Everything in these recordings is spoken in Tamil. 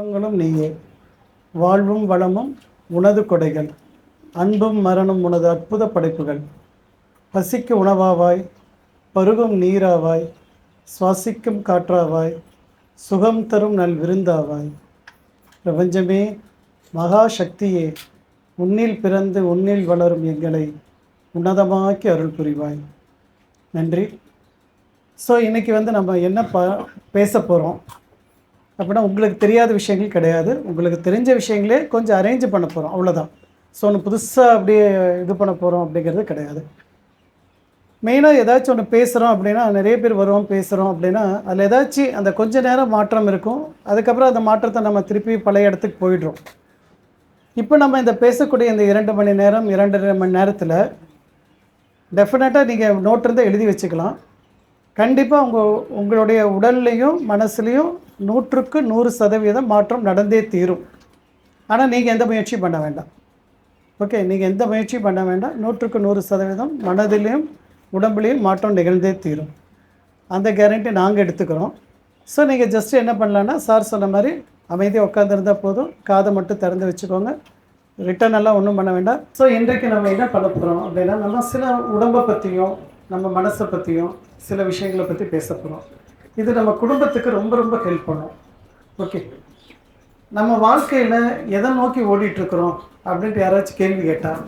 சுகங்களும் நீயே, வாழ்வும் வளமும் உனது கொடைகள், அன்பும் மரணம் உனது அற்புத படைப்புகள். பசிக்கு உணவாவாய், பருகும் நீராவாய், சுவாசிக்கும் காற்றாவாய், சுகம் தரும் நல் விருந்தாவாய். பிரபஞ்சமே, மகா சக்தியே, உன்னில் பிறந்து உன்னில் வளரும் எங்களை உன்னதமாக்கி அருள் புரிவாய். நன்றி. ஸோ இன்றைக்கி நம்ம என்ன பேச போகிறோம் அப்படின்னா, உங்களுக்கு தெரியாத விஷயங்கள் கிடையாது, உங்களுக்கு தெரிஞ்ச விஷயங்களே கொஞ்சம் அரேஞ்ச் பண்ண போகிறோம், அவ்வளோதான். ஸோ ஒன்று புதுசாக அப்படியே இது பண்ண போகிறோம் அப்படிங்கிறது கிடையாது. மெயினாக ஏதாச்சும் ஒன்று பேசுகிறோம் அப்படின்னா, நிறைய பேர் வருவோம் பேசுகிறோம் அப்படின்னா, அதில் ஏதாச்சும் அந்த கொஞ்ச நேரம் மாற்றம் இருக்கும். அதுக்கப்புறம் அந்த மாற்றத்தை நம்ம திருப்பி பழைய இடத்துக்கு போயிடுறோம். இப்போ நம்ம இந்த பேசக்கூடிய இந்த 2 மணி நேரம் 2.5 மணி நேரத்தில் டெஃபினட்டாக நீங்கள் நோட் இருந்தால் எழுதி வச்சுக்கலாம். கண்டிப்பாக உங்களுடைய உடல்லையும் மனசுலேயும் 100க்கு 100% மாற்றம் நடந்தே தீரும். ஆனால் நீங்கள் எந்த முயற்சியும் பண்ண வேண்டாம். ஓகே, நீங்கள் எந்த முயற்சியும் பண்ண வேண்டாம். 100க்கு 100% மனதிலையும் உடம்புலையும் மாற்றம் நிகழ்ந்தே தீரும். அந்த கேரண்டி நாங்கள் எடுத்துக்கிறோம். ஸோ நீங்கள் ஜஸ்ட்டு என்ன பண்ணலான்னா, சார் சொன்ன மாதிரி அமைதியாக உட்காந்துருந்தால் போதும். காதை மட்டும் திறந்து வச்சுக்கோங்க. ரிட்டன் எல்லாம் ஒன்றும் பண்ண வேண்டாம். ஸோ இன்றைக்கு நம்ம என்ன பண்ண போகிறோம் அப்படின்னா, நம்ம சில உடம்பை பற்றியும் நம்ம மனசை பற்றியும் சில விஷயங்களை பற்றி பேச போகிறோம். இது நம்ம குடும்பத்துக்கு ரொம்ப ரொம்ப ஹெல்ப் பண்ணும். ஓகே, நம்ம வாழ்க்கையில் எதை நோக்கி ஓடிட்டுருக்குறோம் அப்படின்ட்டு யாராச்சும் கேள்வி கேட்டால்,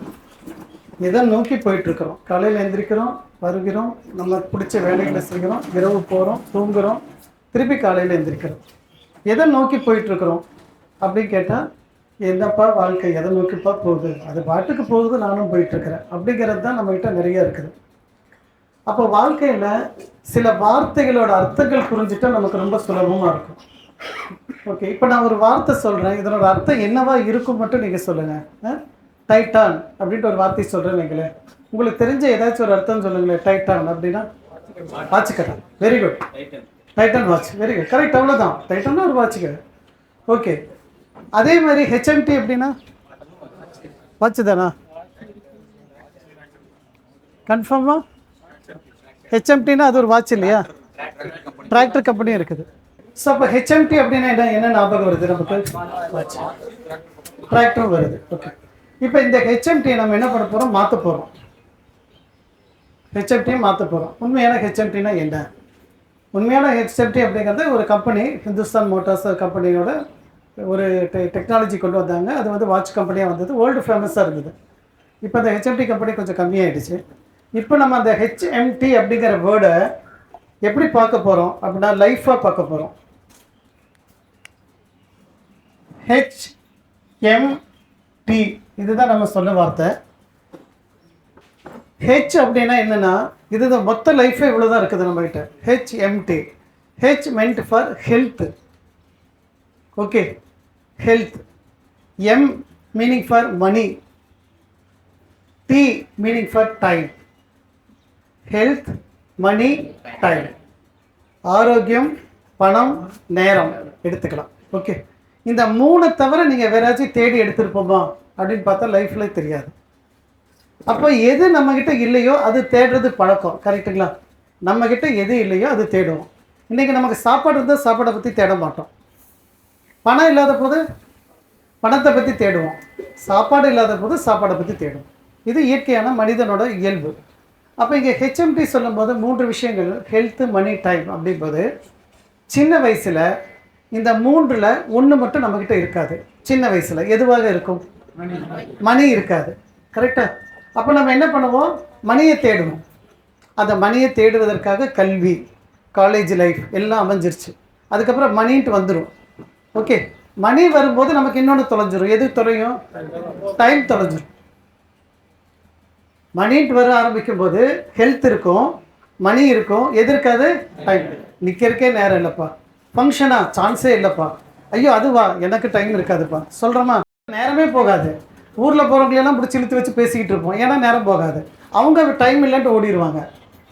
எதை நோக்கி போயிட்டுருக்குறோம்? காலையில் எழுந்திரிக்கிறோம், வருகிறோம், நம்ம பிடிச்ச வேலைகளை செய்கிறோம், இரவு போகிறோம், தூங்குகிறோம், திருப்பி காலையில் எழுந்திரிக்கிறோம். எதை நோக்கி போயிட்டுருக்குறோம் அப்படின்னு கேட்டால், என்னப்பா வாழ்க்கை எதை நோக்கிப்பா போகுது, அது பாட்டுக்கு போகுது, நானும் போயிட்டுருக்கிறேன் அப்படிங்கிறது தான் நம்மகிட்ட நிறைய இருக்குது. அப்போ வாழ்க்கையில் சில வார்த்தைகளோட அர்த்தங்கள் புரிஞ்சுட்டா நமக்கு ரொம்ப சுலபமாக இருக்கும். ஓகே, இப்போ நான் ஒரு வார்த்தை சொல்கிறேன், இதனோட அர்த்தம் என்னவா இருக்கும் மட்டும் நீங்கள் சொல்லுங்கள். டைட்டான் அப்படின்ட்டு ஒரு வார்த்தை சொல்கிறேன் நீங்களே, உங்களுக்கு தெரிஞ்ச ஏதாச்சும் ஒரு அர்த்தம் சொல்லுங்களேன். டைட்டான் அப்படின்னா வாட்சுக்கடை. Very good, Titan watch. Very good, correct, அவ்வளோதான். டைட்டன்னா ஒரு வாட்சுக்கடை. ஓகே, அதே மாதிரி ஹெச்எம்டி அப்படின்னா வாட்சு தானா? கன்ஃபார்மா? ஹெச்எம்டின்னா அது ஒரு வாட்ச் இல்லையா? டிராக்டர் கம்பெனியும் இருக்குது. ஸோ அப்போ ஹெச்எம்டி அப்படின்னா என்ன ஞாபகம் வருது நமக்கு? வாட்ச், டிராக்டரும் வருது. ஓகே, இப்போ இந்த ஹெச்எம்டியை நம்ம என்ன பண்ண போகிறோம்? மாற்ற போகிறோம். ஹெச்எம்டியை மாற்ற போகிறோம். உண்மையான ஹெச்எம்டினா என்ன? உண்மையான ஹெச்எம்டி அப்படிங்கிறது ஒரு கம்பெனி, ஹிந்துஸ்தான் மோட்டார்ஸ் கம்பெனியோட ஒரு டெக்னாலஜி கொண்டு வந்தாங்க. அது வாட்ச் கம்பெனியாக வந்தது, வேர்ல்டு ஃபேமஸாக இருந்தது. இப்போ அந்த ஹெச்எம்டி கம்பெனி கொஞ்சம் கம்மியாகிடுச்சு. இப்போ நம்ம அந்த ஹெச்எம்டி அப்படிங்கிற வேர்டை எப்படி பார்க்க போகிறோம் அப்படின்னா, லைஃபாக பார்க்க போகிறோம். ஹெச்எம்டி இதுதான் நம்ம சொன்ன வார்த்தை. ஹெச் அப்படின்னா என்னென்னா, இதுதான் மொத்த லைஃபே இவ்வளோ தான் இருக்குது நம்மகிட்ட. HMT, H meant for health. Okay, health. M meaning for money. T meaning for time. Health, money, time. ஆரோக்கியம், பணம், நேரம் எடுத்துக்கலாம். ஓகே, இந்த 3 தவிர நீங்கள் வேறாச்சும் தேடி எடுத்துருப்போமா அப்படின்னு பார்த்தா லைஃப்பில் தெரியாது. அப்போ எது நம்மக்கிட்ட இல்லையோ அது தேடுறது பழக்கம். கரெக்டுங்களா? நம்மக்கிட்ட எது இல்லையோ அது தேடுவோம். இன்றைக்கி நமக்கு சாப்பாடு இருந்தால் சாப்பாடை பற்றி தேட மாட்டோம். பணம் இல்லாத போது பணத்தை பற்றி தேடுவோம். சாப்பாடு இல்லாத போது சாப்பாடை பற்றி தேடுவோம். இது இயற்கையான மனிதனோட இயல்பு. அப்போ இங்கே ஹெச்எம்டி சொல்லும்போது 3 விஷயங்கள், ஹெல்த்து, மணி, டைம் அப்படிம்போது, சின்ன வயசில் இந்த 3ல் 1 மட்டும் நம்மக்கிட்ட இருக்காது. சின்ன வயசில் எதுவாக இருக்கும்? மணி இருக்காது. கரெக்டாக? அப்போ நம்ம என்ன பண்ணுவோம்? மணியை தேடுவோம். அந்த மணியை தேடுவதற்காக கல்வி, காலேஜ் லைஃப் எல்லாம் அமைஞ்சிருச்சு. அதுக்கப்புறம் மணின்ட்டு வந்துடும். ஓகே, மணி வரும்போது நமக்கு இன்னொன்று தொலைஞ்சிரும். எது தொலையும்? டைம் தொலைஞ்சிரும். மணின்ட்டு வர ஆரம்பிக்கும் போது ஹெல்த் இருக்கும், மணி இருக்கும், எது இருக்காது? டைம். நிற்கிறக்கே நேரம் இல்லைப்பா, ஃபங்க்ஷனா சான்ஸே இல்லைப்பா, ஐயோ அதுவா எனக்கு டைம் இருக்காதுப்பா சொல்கிறோமா? நேரமே போகாது. ஊரில் போகிறவங்களெல்லாம் பிடிச்சி இழுத்து வச்சு பேசிக்கிட்டு இருப்போம், ஏன்னா நேரம் போகாது. அவங்க டைம் இல்லைன்ட்டு ஓடிடுவாங்க.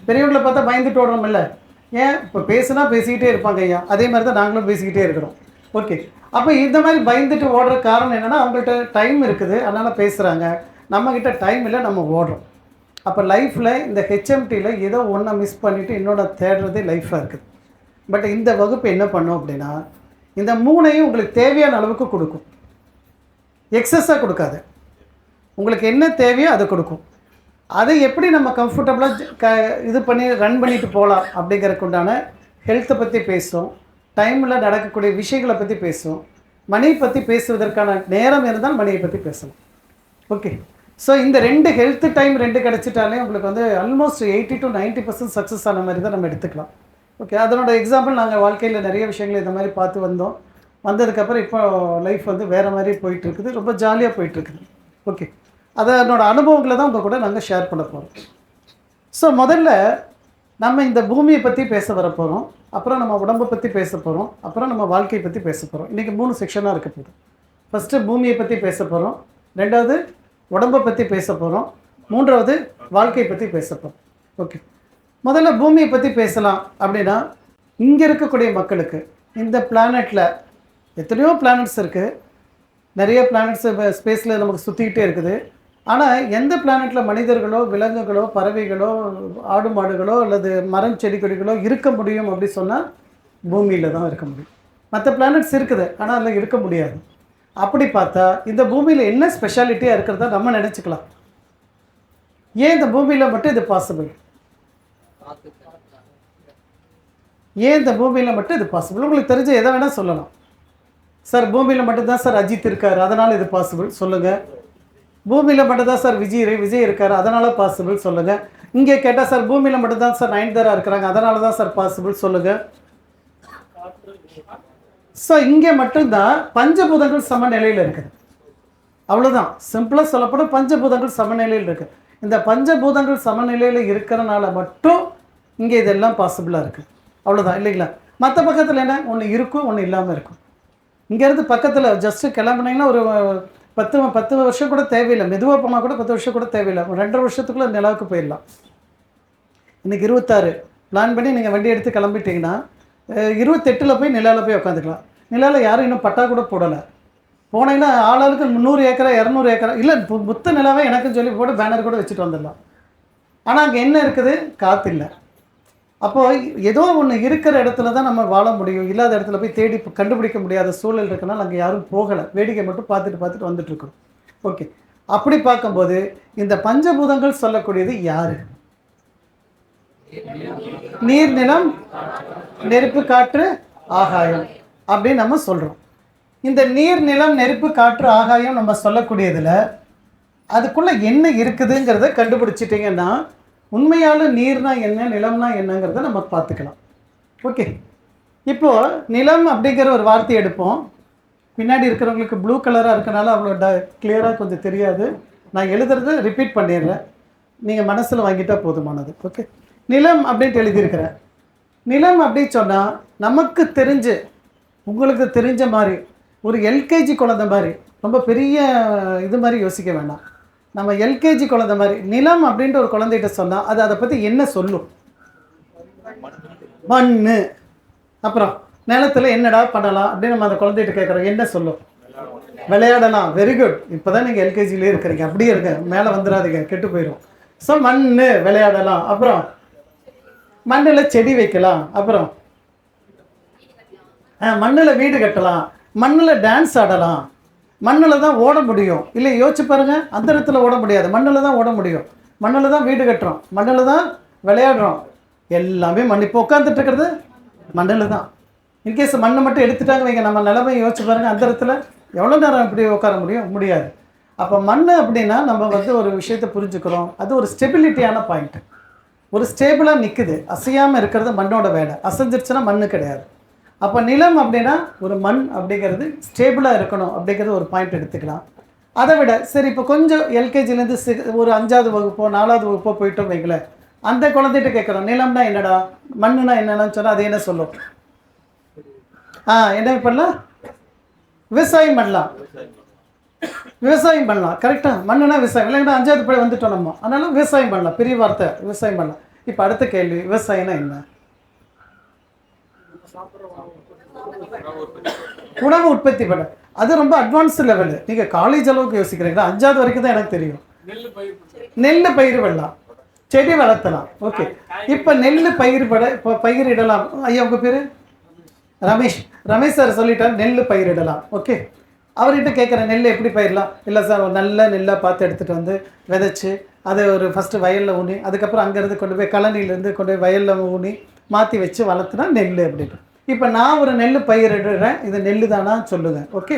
பெரியவங்களை பார்த்தா பயந்துட்டு ஓடுறோம் இல்லை? ஏன்? இப்போ பேசுனா பேசிக்கிட்டே இருப்பாங்க ஐயா. அதே மாதிரி தான் நாங்களும் பேசிக்கிட்டே இருக்கிறோம். ஓகே, அப்போ இந்த மாதிரி பயந்துட்டு ஓடுற காரணம் என்னென்னா, அவங்கள்ட்ட டைம் இருக்குது அதனால் பேசுகிறாங்க, நம்மக்கிட்ட டைம் இல்லை, நம்ம ஓடுறோம். அப்போ லைஃப்பில் இந்த ஹெச்எம்டியில் ஏதோ ஒன்றை மிஸ் பண்ணிவிட்டு இன்னொன்று தேடுறதே லைஃப்பாக இருக்குது. பட் இந்த வகுப்பு என்ன பண்ணோம் அப்படின்னா, இந்த 3ஐயும் உங்களுக்கு தேவையான அளவுக்கு கொடுக்கும். எக்ஸஸாக கொடுக்காது. உங்களுக்கு என்ன தேவையோ அதை கொடுக்கும். அதை எப்படி நம்ம கம்ஃபர்டபுளாக இது பண்ணி ரன் பண்ணிட்டு போகலாம் அப்படிங்கிறதுக்கு உண்டான ஹெல்த்தை பற்றி பேசும், டைமில் நடக்கக்கூடிய விஷயங்களை பற்றி பேசும், மணியை பற்றி பேசுவதற்கான நேரம் இருந்தால் மணியை பற்றி பேசலாம். ஓகே, ஸோ இந்த 2 ஹெல்த் டைம் 2 கிடச்சிட்டாலே உங்களுக்கு வந்து ஆல்மோஸ்ட் 80 to 90% சக்ஸஸ் ஆன மாதிரி தான் நம்ம எடுத்துக்கலாம். ஓகே, அதனோட எக்ஸாம்பிள் நாங்கள் வாழ்க்கையில் நிறைய விஷயங்கள் இந்த மாதிரி பார்த்து வந்ததுக்கப்புறம் இப்போ லைஃப் வந்து வேறு மாதிரி போயிட்டுருக்குது, ரொம்ப ஜாலியாக போயிட்டுருக்குது. ஓகே, அதனோட அனுபவங்களை தான் உங்கள் கூட நாங்கள் ஷேர் பண்ண போகிறோம். ஸோ முதல்ல நம்ம இந்த பூமியை பற்றி பேச வர போகிறோம், அப்புறம் நம்ம உடம்பை பற்றி பேச போகிறோம், அப்புறம் நம்ம வாழ்க்கையை பற்றி பேச போகிறோம். இன்றைக்கி 3 செக்ஷனாக இருக்க போகுது. ஃபஸ்ட்டு பூமியை பற்றி பேச போகிறோம், 2வது உடம்பை பற்றி பேச போகிறோம், 3வது வாழ்க்கையை பற்றி பேச போகிறோம். ஓகே, முதல்ல பூமியை பற்றி பேசலாம். அப்படின்னா இங்கே இருக்கக்கூடிய மக்களுக்கு இந்த பிளானட்டில் எத்தனையோ பிளானட்ஸ் இருக்குது, நிறைய பிளானட்ஸ் ஸ்பேஸில் நமக்கு சுற்றிக்கிட்டே இருக்குது. ஆனால் எந்த பிளானட்டில் மனிதர்களோ விலங்குகளோ பறவைகளோ ஆடு மாடுகளோ அல்லது மரம் செடி கொடிகளோ இருக்க முடியும் அப்படி சொன்னால் பூமியில் தான் இருக்க முடியும். மற்ற பிளானட்ஸ் இருக்குது, ஆனால் அதில் இருக்க முடியாது. அப்படி பார்த்தா இந்த பூமியில் என்ன ஸ்பெஷாலிட்டியாக இருக்கிறதா நம்ம நினச்சிக்கலாம். ஏன் இந்த பூமியில் மட்டும் இது பாசிபிள்? ஏன் இந்த பூமியில் மட்டும் இது பாசிபிள்? உங்களுக்கு தெரிஞ்ச எதை வேணால் சொல்லலாம். சார் பூமியில் மட்டும்தான் சார் அஜித் இருக்கார், அதனால் இது பாசிபிள் சொல்லுங்கள். பூமியில் மட்டும்தான் சார் விஜய் இருக்கார், அதனால் பாசிபிள் சொல்லுங்கள். இங்கே கேட்டால் சார் பூமியில் மட்டும்தான் சார் நயன்தாரா இருக்கிறாங்க, அதனால தான் சார் பாசிபிள் சொல்லுங்கள். ஸோ இங்கே மட்டும்தான் பஞ்சபூதங்கள் சமநிலையில் இருக்குது. அவ்வளோதான், சிம்பிளாக சொல்லப்படும். பஞ்சபூதங்கள் சமநிலையில் இருக்குது. இந்த பஞ்சபூதங்கள் சமநிலையில் இருக்கிறனால மட்டும் இங்கே இதெல்லாம் பாசிபிளாக இருக்குது. அவ்வளோதான், இல்லைங்களா? மற்ற பக்கத்தில் என்ன, ஒன்று இருக்கும், ஒன்று இல்லாமல் இருக்கும். இங்கேருந்து பக்கத்தில் ஜஸ்ட்டு கிளம்புனீங்கன்னா ஒரு 10 வருஷம் கூட தேவையில்லை. மெதுவாக போனால் கூட 10 வருஷம் கூட தேவையில்லை. 2.5 வருஷத்துக்குள்ளே நிலாவுக்கு போயிடலாம். இன்றைக்கி 26 பிளான் பண்ணி நீங்கள் வண்டி எடுத்து கிளம்பிட்டிங்கன்னா 28 போய் நிலாவில் போய் உட்காந்துக்கலாம். நிலாவில் யாரும் இன்னும் பட்டா கூட போடலை. போனீங்கன்னா ஆளாளுக்கு 100 ஏக்கரா 200 ஏக்கரா இல்லை, புத்த நிலாவே எனக்குன்னு சொல்லி போட்டு பேனர் கூட வச்சுட்டு வந்துடலாம். ஆனால் அங்கே என்ன இருக்குது? காற்று இல்லை. அப்போது ஏதோ ஒன்று இருக்கிற இடத்துல தான் நம்ம வாழ முடியும். இல்லாத இடத்துல போய் தேடி கண்டுபிடிக்க முடியாத சூழல் இருக்கனால அங்கே யாரும் போகலை. வேடிக்கை மட்டும் பார்த்துட்டு வந்துட்டுருக்கோம். ஓகே, அப்படி பார்க்கும்போது இந்த பஞ்சபூதங்கள் சொல்லக்கூடியது யார்? நீர், நிலம், நெருப்பு, காற்று, ஆகாயம் அப்படின்னு நம்ம சொல்கிறோம். இந்த நீர், நிலம், நெருப்பு, காற்று, ஆகாயம் நம்ம சொல்லக்கூடியதில் அதுக்குள்ளே என்ன இருக்குதுங்கிறத கண்டுபிடிச்சிட்டிங்கன்னா உண்மையால நீர்னா என்ன, நிலம்னா என்னங்கிறத நம்ம பார்த்துக்கலாம். ஓகே, இப்போது நிலம் அப்படிங்கிற ஒரு வார்த்தை எடுப்போம். பின்னாடி இருக்கிறவங்களுக்கு ப்ளூ கலராக இருக்கனால அவ்வளோ கிளியராக கொஞ்சம் தெரியாது. நான் எழுதுறத ரிப்பீட் பண்ணிடுறேன், நீங்கள் மனசில் வாங்கிட்டால் போதுமானது. ஓகே, நிலம் அப்படின்ட்டு எழுதியிருக்கிறேன். நிலம் அப்படின்னு சொன்னால் நமக்கு தெரிஞ்சு உங்களுக்கு தெரிஞ்ச மாதிரி ஒரு எல்கேஜி குழந்தை மாதிரி, ரொம்ப பெரிய இது மாதிரி யோசிக்க வேண்டாம். நம்ம எல்கேஜி குழந்தை மாதிரி நிலம் அப்படின்ட்டு ஒரு குழந்தைகிட்ட சொன்னால் அது அதை பற்றி என்ன சொல்லும்? மண். அப்புறம் நிலத்தில் என்னடா பண்ணலாம் அப்படின்னு நம்ம அந்த குழந்தைகிட்ட கேட்குறோம், என்ன சொல்லும்? விளையாடலாம். வெரி குட், இப்போ தான் நீங்கள் எல்கேஜிலே இருக்கிறீங்க, அப்படியே இருக்க, மேலே வந்துடாதீங்க, கெட்டு போயிடும். ஸோ மண், விளையாடலாம். அப்புறம் மண்ணில் செடி வைக்கலாம். அப்புறம் மண்ணில் வீடு கட்டலாம், மண்ணில் டான்ஸ் ஆடலாம், மண்ணில் தான் ஓட முடியும். இல்லை யோசிச்சு பாருங்கள், அந்த இடத்துல ஓட முடியாது, மண்ணில் தான் ஓட முடியும். மண்ணில் தான் வீடு கட்டுறோம், மண்ணில் தான் விளையாடுறோம், எல்லாமே மண். இப்போ உட்காந்துட்டு இருக்கிறது மண்ணில் தான். இன்கேஸ் மண்ணை மட்டும் எடுத்துட்டாங்க வைங்க, நம்ம நிலைமை யோசிச்சு பாருங்கள், அந்த இடத்துல எவ்வளோ நேரம் இப்படி உட்கார முடியாது. அப்போ மண் அப்படின்னா நம்ம வந்து ஒரு விஷயத்தை புரிஞ்சுக்கிறோம், அது ஒரு ஸ்டெபிலிட்டியான பாயிண்ட்டு. ஒரு ஸ்டேபிளாக நிற்குது, அசையாமல் இருக்கிறது மண்ணோட வேலை. அசைஞ்சிருச்சுன்னா மண்ணு கிடையாது. அப்போ நிலம் அப்படின்னா ஒரு மண் அப்படிங்கிறது ஸ்டேபிளாக இருக்கணும் அப்படிங்கிறது ஒரு பாயிண்ட் எடுத்துக்கலாம். அதை விட சரி, இப்போ கொஞ்சம் எல்கேஜிலேருந்து ஒரு 5வது வகுப்போ 4வது வகுப்போ போயிட்டோம் வைங்களேன், அந்த குழந்தைகிட்ட கேட்குறோம் நிலம்னா என்னடா, மண்ணுனா என்னன்னு சொன்னால் அது என்ன சொல்லும்? என்ன பண்ணலாம்? விவசாயம் பண்ணலாம். விவசாயம் பண்ணலாம், கரெக்டாக. மண்ணுனா விவசாயம் இல்லைங்கன்னா 5வது படி வந்துட்டோம் நம்ம, அதனால விவசாயம் பண்ணலாம். பெரிய வார்த்தை, விவசாயம் பண்ணலாம். இப்போ அடுத்த கேள்வி, விவசாயம்னா என்ன? உணவு உற்பத்தி பண்ண, அது ரொம்ப அட்வான்ஸ்டு லெவலு. நீங்கள் காலேஜ் அளவுக்கு யோசிக்கிறீங்களா? 5வது வரைக்கும் தான் எனக்கு தெரியும். நெல் பயிர் பண்ணலாம், செடி வளர்த்தலாம். ஓகே, இப்போ நெல் பயிரிடலாம். ஐயா உங்கள் பேர்? ரமேஷ் சார் சொல்லிட்டார் நெல் பயிரிடலாம். ஓகே, அவர்கிட்ட கேட்குறேன் நெல் எப்படி பயிரலாம்? இல்லை சார், ஒரு நல்ல நெல்லாக பார்த்து எடுத்துகிட்டு வந்து விதைச்சி அதை ஒரு ஃபஸ்ட்டு வயலில் ஊனி, அதுக்கப்புறம் அங்கேருந்து கொண்டு போய் கழனிலேருந்து கொண்டு போய் வயலில் ஊனி மாற்றி வச்சு வளர்த்துனா நெல் அப்படின்னு. இப்போ நான் ஒரு நெல் பயிரிடுறேன், இது நெல் தானா சொல்லுங்கள். ஓகே,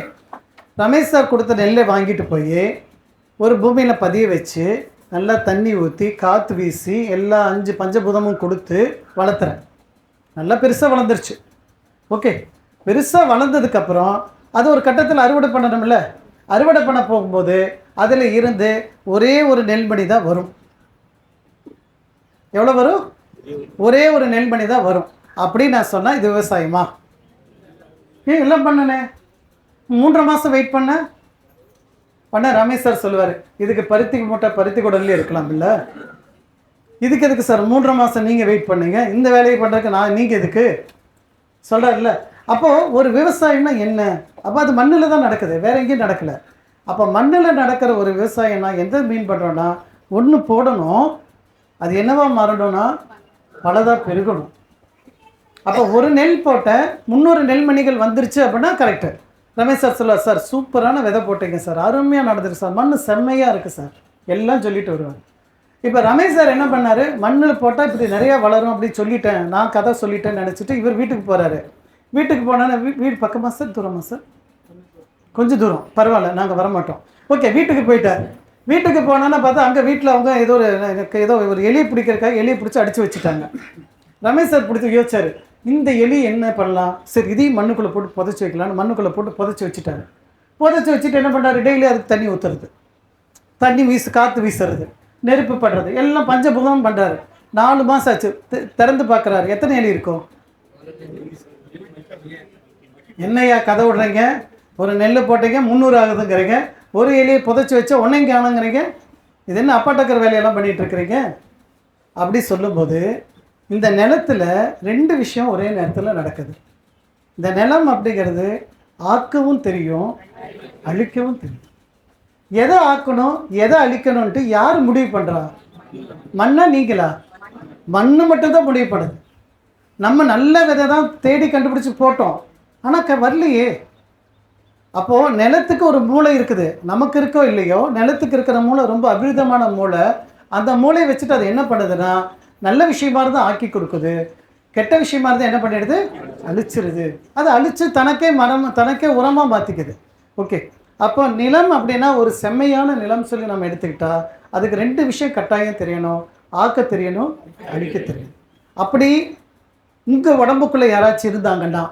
ரமேஷ் சார் கொடுத்த நெல்லை வாங்கிட்டு போய் ஒரு பூமியில் பதிய வச்சு நல்லா தண்ணி ஊற்றி காற்று வீசி எல்லா 5 பஞ்சபூதமும் கொடுத்து வளர்த்துறேன். நல்லா பெருசாக வளர்ந்துருச்சு. ஓகே, பெருசாக வளர்ந்ததுக்கப்புறம் அது ஒரு கட்டத்தில் அறுவடை பண்ணணும்ல. அறுவடை பண்ண போகும்போது அதில் இருந்து ஒரே ஒரு நெல்மணி தான் வரும். எவ்வளோ வரும்? ஒரே ஒரு நெல்மணி தான் வரும். அப்படி நான் சொன்னால் இது விவசாயமா? எல்லாம் பண்ணனே, 3 மாதம் வெயிட் பண்ண ரமேஷ் சார் சொல்லுவார், இதுக்கு பருத்தி மூட்டை பருத்தி குடல்லே இருக்கலாம் இல்லை, இதுக்கு எதுக்கு சார் 3 மாதம் நீங்கள் வெயிட் பண்ணீங்க, இந்த வேலையை பண்ணுறதுக்கு நீங்கள் எதுக்கு சொல்கிறார்ல. அப்போது ஒரு விவசாயம்னா என்ன? அப்போ அது மண்ணில் தான் நடக்குது, வேறு எங்கேயும் நடக்கலை. அப்போ மண்ணில் நடக்கிற ஒரு விவசாயம்னா எந்த மீன் பண்ணுறோன்னா, ஒன்று போடணும், அது என்னவா மாறணும்னா பலதாக பெருகணும். அப்போ ஒரு நெல் போட்ட 300 நெல்மணிகள் வந்துருச்சு அப்படின்னா கரெக்டு. ரமேஷ் சார் சொல்லுவார், சார் சூப்பரான விதை போட்டீங்க சார், அருமையாக நடந்துருக்கு சார், மண் செம்மையாக இருக்குது சார், எல்லாம் சொல்லிட்டு வருவாங்க. இப்போ ரமேஷ் சார் என்ன பண்ணார், மண்ணில் போட்டால் இப்படி நிறையா வளரும் அப்படின்னு சொல்லிட்டேன், நான் கதை சொல்லிட்டேன்னு நினச்சிட்டு இவர் வீட்டுக்கு போகிறாரு. வீட்டுக்கு போனால் வீடு பக்கமாக சார் தூரமா சார்? கொஞ்சம் தூரம், பரவாயில்ல, நாங்கள் வரமாட்டோம். ஓகே, வீட்டுக்கு போயிட்டார். வீட்டுக்கு போனோன்னா பார்த்தா அங்கே வீட்டில் அவங்க ஏதோ ஒரு எலியை பிடிக்கிறக்காக எலியை பிடிச்சி அடித்து வச்சுட்டாங்க. ரமேஷ் சார் பிடிச்சி யோசிச்சார், இந்த எலி என்ன பண்ணலாம், சரி இதையும் மண்ணுக்குள்ளே போட்டு புதைச்சி வைக்கலான்னு மண்ணுக்குள்ளே போட்டு புதைச்சி வச்சுட்டாரு. புதைச்சி வச்சுட்டு என்ன பண்ணுறாரு, டெய்லி அதுக்கு தண்ணி ஊற்றுறது, தண்ணி காற்று வீசுறது, நெருப்பு படுறது, எல்லாம் பஞ்சபூதம் பண்ணுறாரு. 4 மாதம் ஆச்சு. திறந்து பார்க்குறாரு, எத்தனை எலி இருக்கும்? என்னையா கதை விடுறீங்க, ஒரு நெல் போட்டீங்க 300 ஆகுதுங்கிறீங்க, ஒரு எலியை புதைச்சி வச்சா ஒன்றையும் காணுங்கிறீங்க, இது என்ன அப்பாட்டக்கிற வேலையெல்லாம் பண்ணிகிட்டு இருக்கிறீங்க அப்படி சொல்லும்போது, இந்த நிலத்தில் 2 விஷயம் ஒரே நேரத்தில் நடக்குது. இந்த நிலம் அப்படிங்கிறது ஆக்கவும் தெரியும், அழிக்கவும் தெரியும். எதை ஆக்கணும் எதை அழிக்கணும்ன்ட்டு யார் முடிவு பண்ணுறா? மண்ணா நீங்களா? மண்ணு மட்டும்தான் முடிவு பண்ணுது. நம்ம நல்ல விதை தான் தேடி கண்டுபிடிச்சி போட்டோம், ஆனால் வரலையே. அப்போது நிலத்துக்கு ஒரு மூளை இருக்குது, நமக்கு இருக்கோ இல்லையோ நிலத்துக்கு இருக்கிற மூளை ரொம்ப அபிரிதமான மூளை. அந்த மூளையை வச்சுட்டு அது என்ன பண்ணுதுன்னா, நல்ல விஷயமா இருந்தால் ஆக்கி கொடுக்குது, கெட்ட விஷயமா இருந்தால் என்ன பண்ணிடுது, அழிச்சிருது. அதை அழித்து தனக்கே உரமாக மாற்றிக்குது. ஓகே, அப்போ நிலம் அப்படின்னா ஒரு செம்மையான நிலம் சொல்லி நம்ம எடுத்துக்கிட்டா அதுக்கு 2 விஷயம் கட்டாயம் தெரியணும், ஆக்க தெரியணும், அழிக்க தெரியணும். அப்படி உங்கள் உடம்புக்குள்ளே யாராச்சும் இருந்தாங்கன்னா,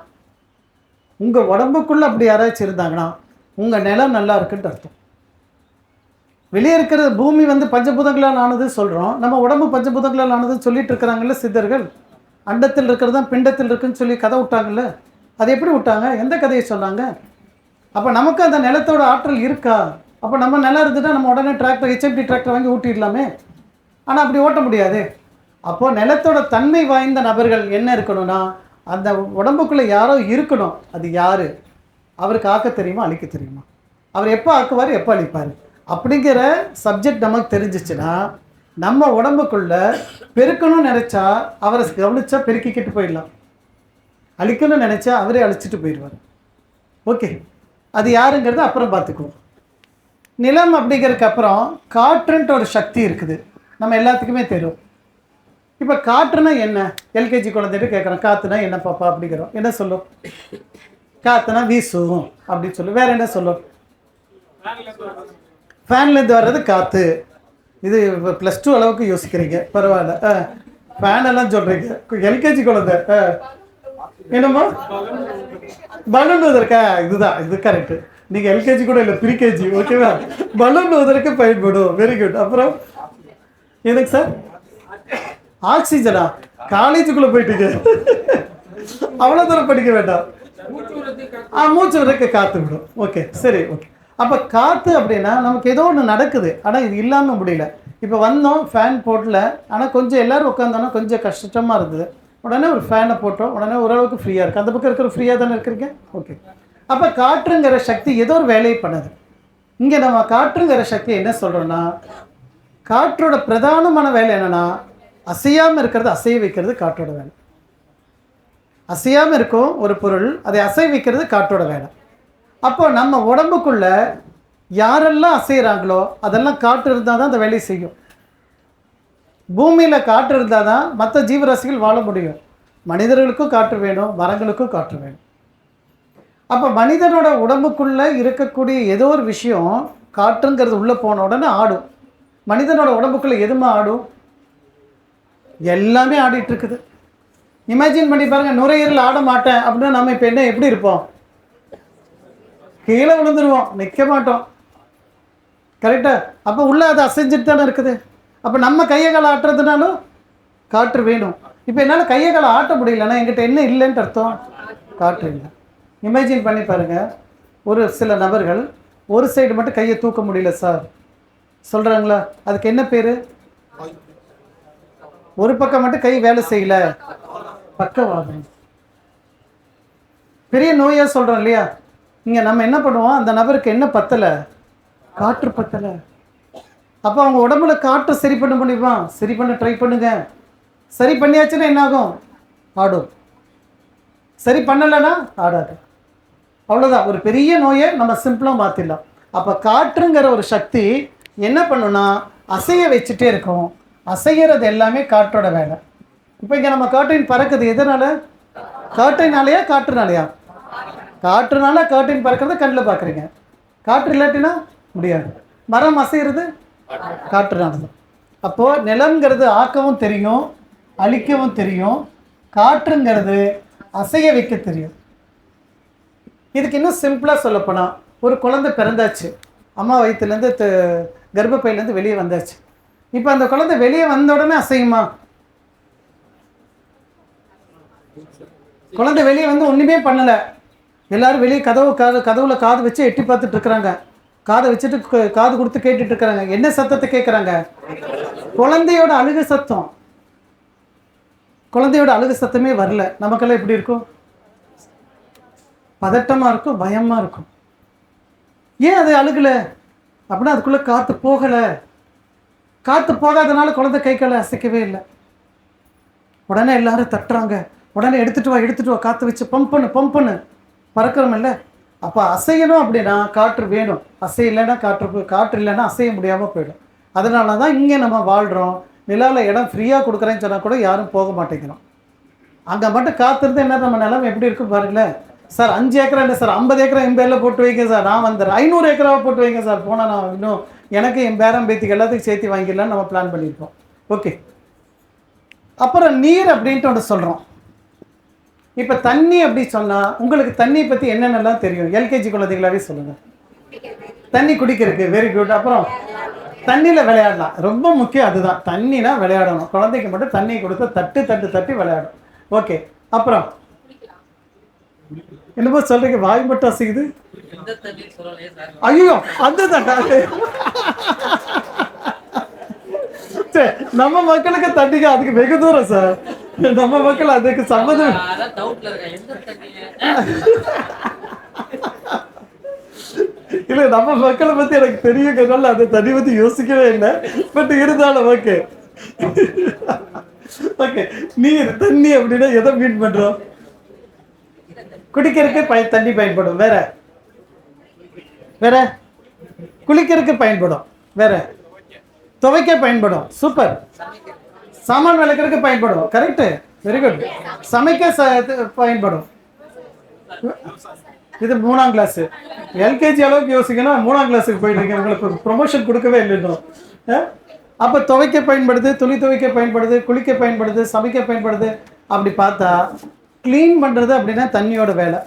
உங்கள் உடம்புக்குள்ளே அப்படி யாராச்சும் இருந்தாங்கன்னா உங்கள் நிலம் நல்லா இருக்குன்ட்டு அர்த்தம். வெளியே இருக்கிற பூமி பஞ்சபூதங்களால் ஆனது சொல்கிறோம், நம்ம உடம்பு பஞ்சபூதங்களால் ஆனதுன்னு சொல்லிட்டு இருக்கிறாங்கல்ல சித்தர்கள். அண்டத்தில் இருக்கிறது தான் பிண்டத்தில் இருக்குன்னு சொல்லி கதை விட்டாங்கல்ல, அது எப்படி விட்டாங்க, எந்த கதையை சொன்னாங்க? அப்போ நமக்கு அந்த நிலத்தோட ஆற்றல் இருக்கா? அப்போ நம்ம நிலம் இருந்துட்டால் நம்ம உடனே HMT டிராக்டர் வாங்கி ஊட்டிடலாமே, ஆனால் அப்படி ஓட்ட முடியாது. அப்போது நிலத்தோட தன்மை வாய்ந்த நபர்கள் என்ன இருக்கணும்னா, அந்த உடம்புக்குள்ளே யாரோ இருக்கணும். அது யார்? அவருக்கு ஆக்க தெரியுமா, அழிக்க தெரியுமா? அவர் எப்போ ஆக்குவார், எப்போ அழிப்பார் அப்படிங்கிற சப்ஜெக்ட் நமக்கு தெரிஞ்சிச்சுன்னா, நம்ம உடம்புக்குள்ளே பெருக்கணும்னு நினச்சா அவரை கவனிச்சா பெருக்கிக்கிட்டு போயிடலாம், அழிக்கணும்னு நினச்சா அவரே அழிச்சிட்டு போயிடுவார். ஓகே, அது யாருங்கிறது அப்புறம் பார்த்துக்குவோம். நிலம் அப்படிங்கிறதுக்கு அப்புறம் காற்றுன்ட்டு ஒரு சக்தி இருக்குது, நம்ம எல்லாத்துக்குமே தெரியும். இப்போ காற்றுனா என்ன? LKG குழந்தைட்டு கேட்குறோம், காற்றுனா என்ன பாப்பா அப்படிங்கிறோம், என்ன சொல்லும்? காற்றுனா வீசும் அப்படின்னு சொல்லு. வேறு என்ன சொல்லும்? ஃபேன்லேருந்து வர்றது காற்று. இது +2 அளவுக்கு யோசிக்கிறீங்க, பரவாயில்ல. ஃபேன் எல்லாம் சொல்கிறீங்க, LKG குழந்தை என்னம்மா பலூன் ஊதற்கா? இதுதான், இது கரெக்டு. நீங்கள் LKG கூட இல்லை, ப்ரீகேஜி. ஓகேவா? பலூன் ஊதற்கு பயன்படும். Very good. அப்புறம் எதுக்கு சார்? ஆக்சிஜனா? காலேஜுக்குள்ளே போயிட்டீங்க, அவ்வளோ தூரம் படிக்க வேண்டாம். மூச்சு விடுறதுக்கு காற்று விடும். ஓகே, சரி. ஓகே, அப்போ காற்று அப்படின்னா நமக்கு ஏதோ ஒன்று நடக்குது, ஆனால் இது இல்லாமல் முடியல. இப்போ வந்தோம், ஃபேன் போடல, ஆனால் கொஞ்சம் எல்லோரும் உட்காந்தோன்னா கொஞ்சம் கஷ்டமாக இருந்தது. உடனே ஒரு ஃபேனை போட்டோம், உடனே ஓரளவுக்கு ஃப்ரீயாக இருக்குது. அந்த பக்கம் இருக்கிற ஃப்ரீயாக தானே இருக்கிறீங்க. ஓகே, அப்போ காற்றுங்கிற சக்தி ஏதோ ஒரு வேலையை பண்ணுது. இங்கே நம்ம காற்றுங்கிற சக்தி என்ன சொல்கிறோன்னா, காற்றோட பிரதானமான வேலை என்னென்னா, அசையாமல் இருக்கிறது அசைய வைக்கிறது காற்றோட வேலை. அசையாமல் இருக்கும் ஒரு பொருள், அதை அசைவிக்கிறது காற்றோட வேலை. அப்போ நம்ம உடம்புக்குள்ள யாரெல்லாம் அசைகிறாங்களோ அதெல்லாம் காற்று இருந்தால் தான் அந்த வேலையை செய்யும். பூமியில் காற்று இருந்தால் தான் மற்ற ஜீவராசிகள் வாழ முடியும். மனிதர்களுக்கும் காற்று வேணும், மரங்களுக்கும் காற்று வேணும். அப்போ மனிதனோட உடம்புக்குள்ளே இருக்கக்கூடிய ஏதோ ஒரு விஷயம் காற்றுங்கிறது உள்ளே போன உடனே ஆடும். மனிதனோட உடம்புக்குள்ளே எதுமா ஆடும்? எல்லாமே ஆடிட்டு இருக்குது. இமேஜின் பண்ணி பாருங்கள், நுரையீரல் ஆட மாட்டேன் அப்படின்னா நம்ம இப்போ என்ன எப்படி இருப்போம்? கீழே விழுந்துருவோம், நிற்க மாட்டோம். கரெக்டாக? அப்போ உள்ளே அது அசைஞ்சிட்டு தானே இருக்குது. அப்போ நம்ம கையை காலை ஆட்டுறதுனாலும் காற்று வேணும். இப்போ என்னால் கையை காலை ஆட்ட முடியலன்னா என்கிட்ட என்ன இல்லைன்ட்டு அர்த்தம்? காற்று இல்லை. இமேஜின் பண்ணி பாருங்கள், ஒரு சில நபர்கள் ஒரு சைடு மட்டும் கையை தூக்க முடியல சார் சொல்கிறாங்களா? அதுக்கு என்ன பேர்? ஒரு பக்கம் மட்டும் கை வேலை செய்யலை, பக்கவாதம். பெரிய நோயாக சொல்கிறோம் இல்லையா? இங்கே நம்ம என்ன பண்ணுவோம், அந்த நபருக்கு என்ன பத்தலை? காற்று பத்தலை. அப்போ அவங்க உடம்புல காற்று சரி பண்ண முடியுமா? சரி பண்ண ட்ரை பண்ணுங்க. சரி பண்ணியாச்சுன்னா என்ன ஆகும்? ஆடும். சரி பண்ணலைன்னா ஆடாது. அவ்வளோதான். ஒரு பெரிய நோயை நம்ம சிம்பிளாக மாற்றிடலாம். அப்போ காற்றுங்கிற ஒரு சக்தி என்ன பண்ணுன்னா அசைய வச்சுட்டே இருக்கும். அசைகிறது எல்லாமே காற்றோட வேலை. இப்போ இங்கே நம்ம காற்றின் பறக்குது எதனால? காற்றினாலையா காற்றுனாலையா? காற்றுனால காற்றின் பறக்கிறது கண்ணில் பார்க்குறீங்க. காற்று இல்லாட்டினா முடியாது. மரம் அசைகிறது காற்றுனால. அப்போது நிலம்ங்கிறது ஆக்கவும் தெரியும், அழிக்கவும் தெரியும். காற்றுங்கிறது அசைய வைக்க தெரியும். இதுக்கு இன்னும் சிம்பிளாக சொல்லப்போனால், ஒரு குழந்தை பிறந்தாச்சு, அம்மா வயிற்றுலேருந்து கர்ப்பப்பையிலேருந்து வெளியே வந்தாச்சு. இப்போ அந்த குழந்தை வெளியே வந்த உடனே அசையுமா? குழந்தை வெளியே வந்து ஒன்றுமே பண்ணலை. எல்லோரும் வெளியே கதவுல காது வச்சு எட்டி பார்த்துட்டு இருக்கிறாங்க. காதை வச்சுட்டு காது கொடுத்து கேட்டுட்டு இருக்கிறாங்க. என்ன சத்தத்தை கேட்குறாங்க? குழந்தையோட அழுகு சத்தம். குழந்தையோட அழுகு சத்தமே வரல. நமக்கெல்லாம் எப்படி இருக்கும்? பதட்டமாக இருக்கும், பயமாக இருக்கும். ஏன் அது அழுகலை அப்படின்னா அதுக்குள்ளே காற்று போகலை. காற்று போகாதனால குழந்தை கை காலை அசைக்கவே இல்லை. உடனே எல்லாரும் தட்டுறாங்க. உடனே எடுத்துகிட்டு வா காற்று வச்சு பம்ப் பண்ணு பறக்கிறோம் இல்லை? அப்போ அசையணும் அப்படின்னா காற்று வேணும். அசையலைன்னா காற்று இல்லைன்னா அசைய முடியாமல் போயிடும். அதனால தான் இங்கே நம்ம வாழ்கிறோம். நிலாவில் இடம் ஃப்ரீயாக கொடுக்குறேன்னு சொன்னால் கூட யாரும் போக மாட்டேங்கிறோம். அங்கே மட்டும் காத்திருந்து என்ன நம்ம நிலம் எப்படி இருக்கும் பாருங்களேன். சார் 5 ஏக்கரா இல்லை சார், 50 ஏக்கரா என் பேரில் போட்டு வைங்க சார், நான் வந்துடுறேன். 500 ஏக்கராவை போட்டு வைங்க சார், போனால் நான் இன்னும் எனக்கு என் பேரம் பேத்திக்கு எல்லாத்துக்கும் சேர்த்து வாங்கிடலான்னு நம்ம பிளான் பண்ணியிருப்போம். ஓகே. அப்புறம் நீர் அப்படின்ட்டு ஒன்று சொல்கிறோம். இப்போ தண்ணி அப்படி சொன்னால் உங்களுக்கு தண்ணியை பற்றி என்னென்னலாம் தெரியும்? எல்கேஜி குழந்தைகளாகவே சொல்லுங்கள். தண்ணி குடிக்கிறதுக்கு வெரி குட். அப்புறம் தண்ணியில் விளையாடலாம், ரொம்ப முக்கியம் அதுதான். தண்ணினா விளையாடணும். குழந்தைக்கு மட்டும் தண்ணி கொடுத்து தட்டி விளையாடும். ஓகே. அப்புறம் என்னமோ சொல்றீங்க, வாய் மட்டும் அசைக்குது. ஐயோ அந்த நம்ம மக்களுக்கு தண்ணிக்கு அதுக்கு வெகு தூரம் சார். நம்ம மக்கள் அதுக்கு சம்மதம் இல்லை. நம்ம மக்களை பத்தி எனக்கு தெரியுங்கிறனால அந்த தண்ணி பத்தி யோசிக்கவே இல்லை. பட் இருந்தாலும் ஓகே ஓகே. நீர் தண்ணி அப்படின்னா எதை மீன் பண்றோம்? குடிக்கிறதுக்கு தண்ணி பயன்படும். வேற வேற குளிக்கிறதுக்கு பயன்படும். வேற துவைக்க பயன்படும். சூப்பர். சாமான் விளக்கிறதுக்கு பயன்படும். Correct, very good. சமைக்க பயன்படும். இது 3ஆம் கிளாஸ். எல்கேஜி அளவுக்கு யோசிக்கணும், 3ஆம் கிளாஸுக்கு போயிட்டு இருக்கேன். உங்களுக்கு ப்ரொமோஷன் கொடுக்கவே இல்லை. அப்போ துவைக்க பயன்படுது, துணி துவைக்க பயன்படுது, குளிக்க பயன்படுது, சமைக்க பயன்படுது. அப்படி பார்த்தா க்ளீன் பண்ணுறது அப்படின்னா தண்ணியோட வேலை.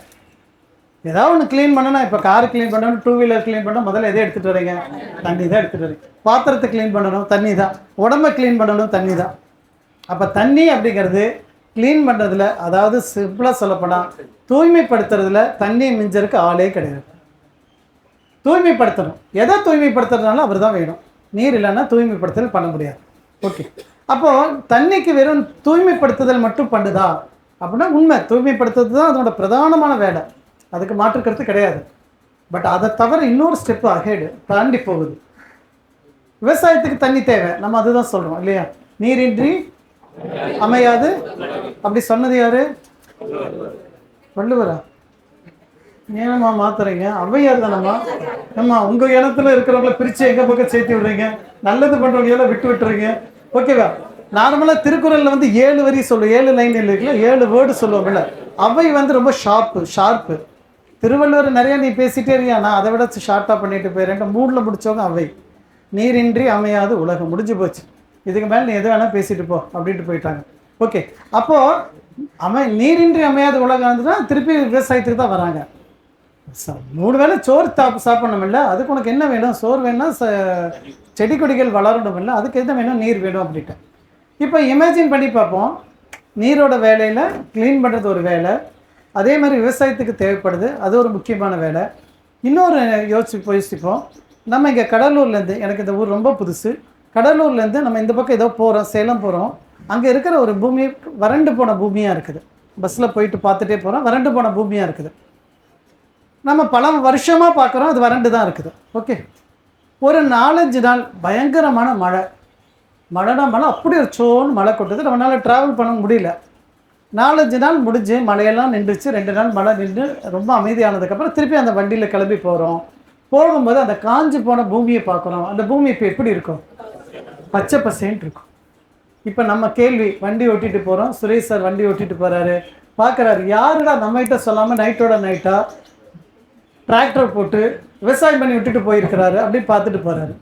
ஏதாவது ஒன்று க்ளீன் பண்ணணும். இப்போ கார் க்ளீன் பண்ணணும், 2 வீலர் க்ளீன் பண்ணணும், முதல்ல எதை எடுத்துகிட்டு வரீங்க? தண்ணி தான் எடுத்துகிட்டு வரீங்க. பாத்திரத்தை க்ளீன் பண்ணணும், தண்ணி தான். உடம்பை க்ளீன் பண்ணணும், தண்ணி தான். அப்போ தண்ணி அப்படிங்கிறது க்ளீன் பண்ணுறதுல, அதாவது சிம்பிளாக சொல்லப்போனால் தூய்மைப்படுத்துறதுல தண்ணியை மிஞ்சருக்கு ஆளே கிடையாது. தூய்மைப்படுத்தணும். எதை தூய்மைப்படுத்துறதுனால அவர் தான் வேணும். நீர் இல்லைன்னா தூய்மைப்படுத்துதல் பண்ண முடியாது. ஓகே. அப்போது தண்ணிக்கு வெறும் தூய்மைப்படுத்துதல் மட்டும் பண்ணுதா அப்படின்னா உண்மை. தூய்மைப்படுத்துறது தான் அதனோட பிரதானமான வேலை, அதுக்கு மாற்றுக்கிறது கிடையாது. பட் அதை தவிர இன்னொரு ஸ்டெப்பு அஹெடு தாண்டி போகுது. விவசாயத்துக்கு தண்ணி தேவை, நம்ம அதுதான் சொல்கிறோம் இல்லையா? நீரின்றி அமையாது அப்படி சொன்னது யாரு? வள்ளுவரா? ஏனம்மா மாத்துறீங்க? ஔவையார் தானம்மா. ஆமா, உங்க இனத்துல இருக்கிறவங்கள பிரிச்சு எங்க பக்கம் சேர்த்து விடுறீங்க, நல்லது பண்றவங்க எல்லாம் விட்டு விட்டுறீங்க. ஓகேவா? நார்மலா திருக்குறள்ல வந்து 7 வரி சொல்லும், 7 லைன் இருக்குல்ல, 7 வேர்டு சொல்லுவோம்ல. அவை வந்து ரொம்ப ஷார்ப்பு. திருவள்ளுவர் நிறைய நீ பேசிட்டே இருக்கியா, நான் அதை விட ஷார்ட்டா பண்ணிட்டு போயிறேன். 3ல முடிச்சவங்க அவை. நீரின்றி அமையாது உலகம், முடிஞ்சு போச்சு. இதுக்கு மேலே நீ எது வேணா பேசிட்டு போ அப்படின்ட்டு போயிட்டாங்க. ஓகே, அப்போ நீரின்றி அமையாத உலகம் வந்துன்னா திருப்பி விவசாயத்துக்கு தான் வராங்க. 3 வேளை சோறு சாப்பிடணும் இல்லை, அதுக்கு உனக்கு என்ன வேணும்? சோறு வேணும்னா செடி கொடிகள் வளரணும் இல்லை, அதுக்கு என்ன வேணும்? நீர் வேணும் அப்படின்ட்டு. இப்போ இமேஜின் பண்ணி பார்ப்போம், நீரோட வேலையில் க்ளீன் பண்ணுறது ஒரு வேலை, அதே மாதிரி விவசாயத்துக்கு தேவைப்படுது, அது ஒரு முக்கியமான வேலை. இன்னொரு யோசிப்போம், நம்ம இங்கே கடலூர்லேருந்து, எனக்கு இந்த ஊர் ரொம்ப புதுசு, கடலூர்லேருந்து நம்ம இந்த பக்கம் ஏதோ போகிறோம், சேலம் போகிறோம். அங்கே இருக்கிற ஒரு பூமி வறண்டு போன பூமியாக இருக்குது. பஸ்ஸில் போயிட்டு பார்த்துட்டே போகிறோம், வறண்டு போன பூமியாக இருக்குது. நம்ம பல வருஷமாக பார்க்குறோம், அது வறண்டு தான் இருக்குது. ஓகே, ஒரு 4-5 நாள் பயங்கரமான மழைனா மழை அப்படி ஒரு சோன்னு மழை கொட்டுது, நம்மளால் ட்ராவல் பண்ண முடியல. 4-5 நாள் முடிஞ்சு மழையெல்லாம் நின்றுச்சு. 2 நாள் மழை நின்று ரொம்ப அமைதியானதுக்கப்புறம் திருப்பி அந்த வண்டியில் கிளம்பி போகிறோம். போகும்போது அந்த காஞ்சு போன பூமியை பார்க்குறோம். அந்த பூமி இப்போ எப்படி இருக்கும்? பச்சை பசேன்ட்டு இருக்கும். இப்போ நம்ம கேள்வி, வண்டி ஓட்டிகிட்டு போகிறோம், சுரேஷ் சார் வண்டி ஓட்டிகிட்டு போகிறாரு, பார்க்குறாரு, யாருடா நம்மகிட்ட சொல்லாமல் நைட்டோட நைட்டாக டிராக்டர் போட்டு விவசாயம் பண்ணி விட்டுட்டு போயிருக்கிறாரு அப்படின்னு பார்த்துட்டு போகிறாரு.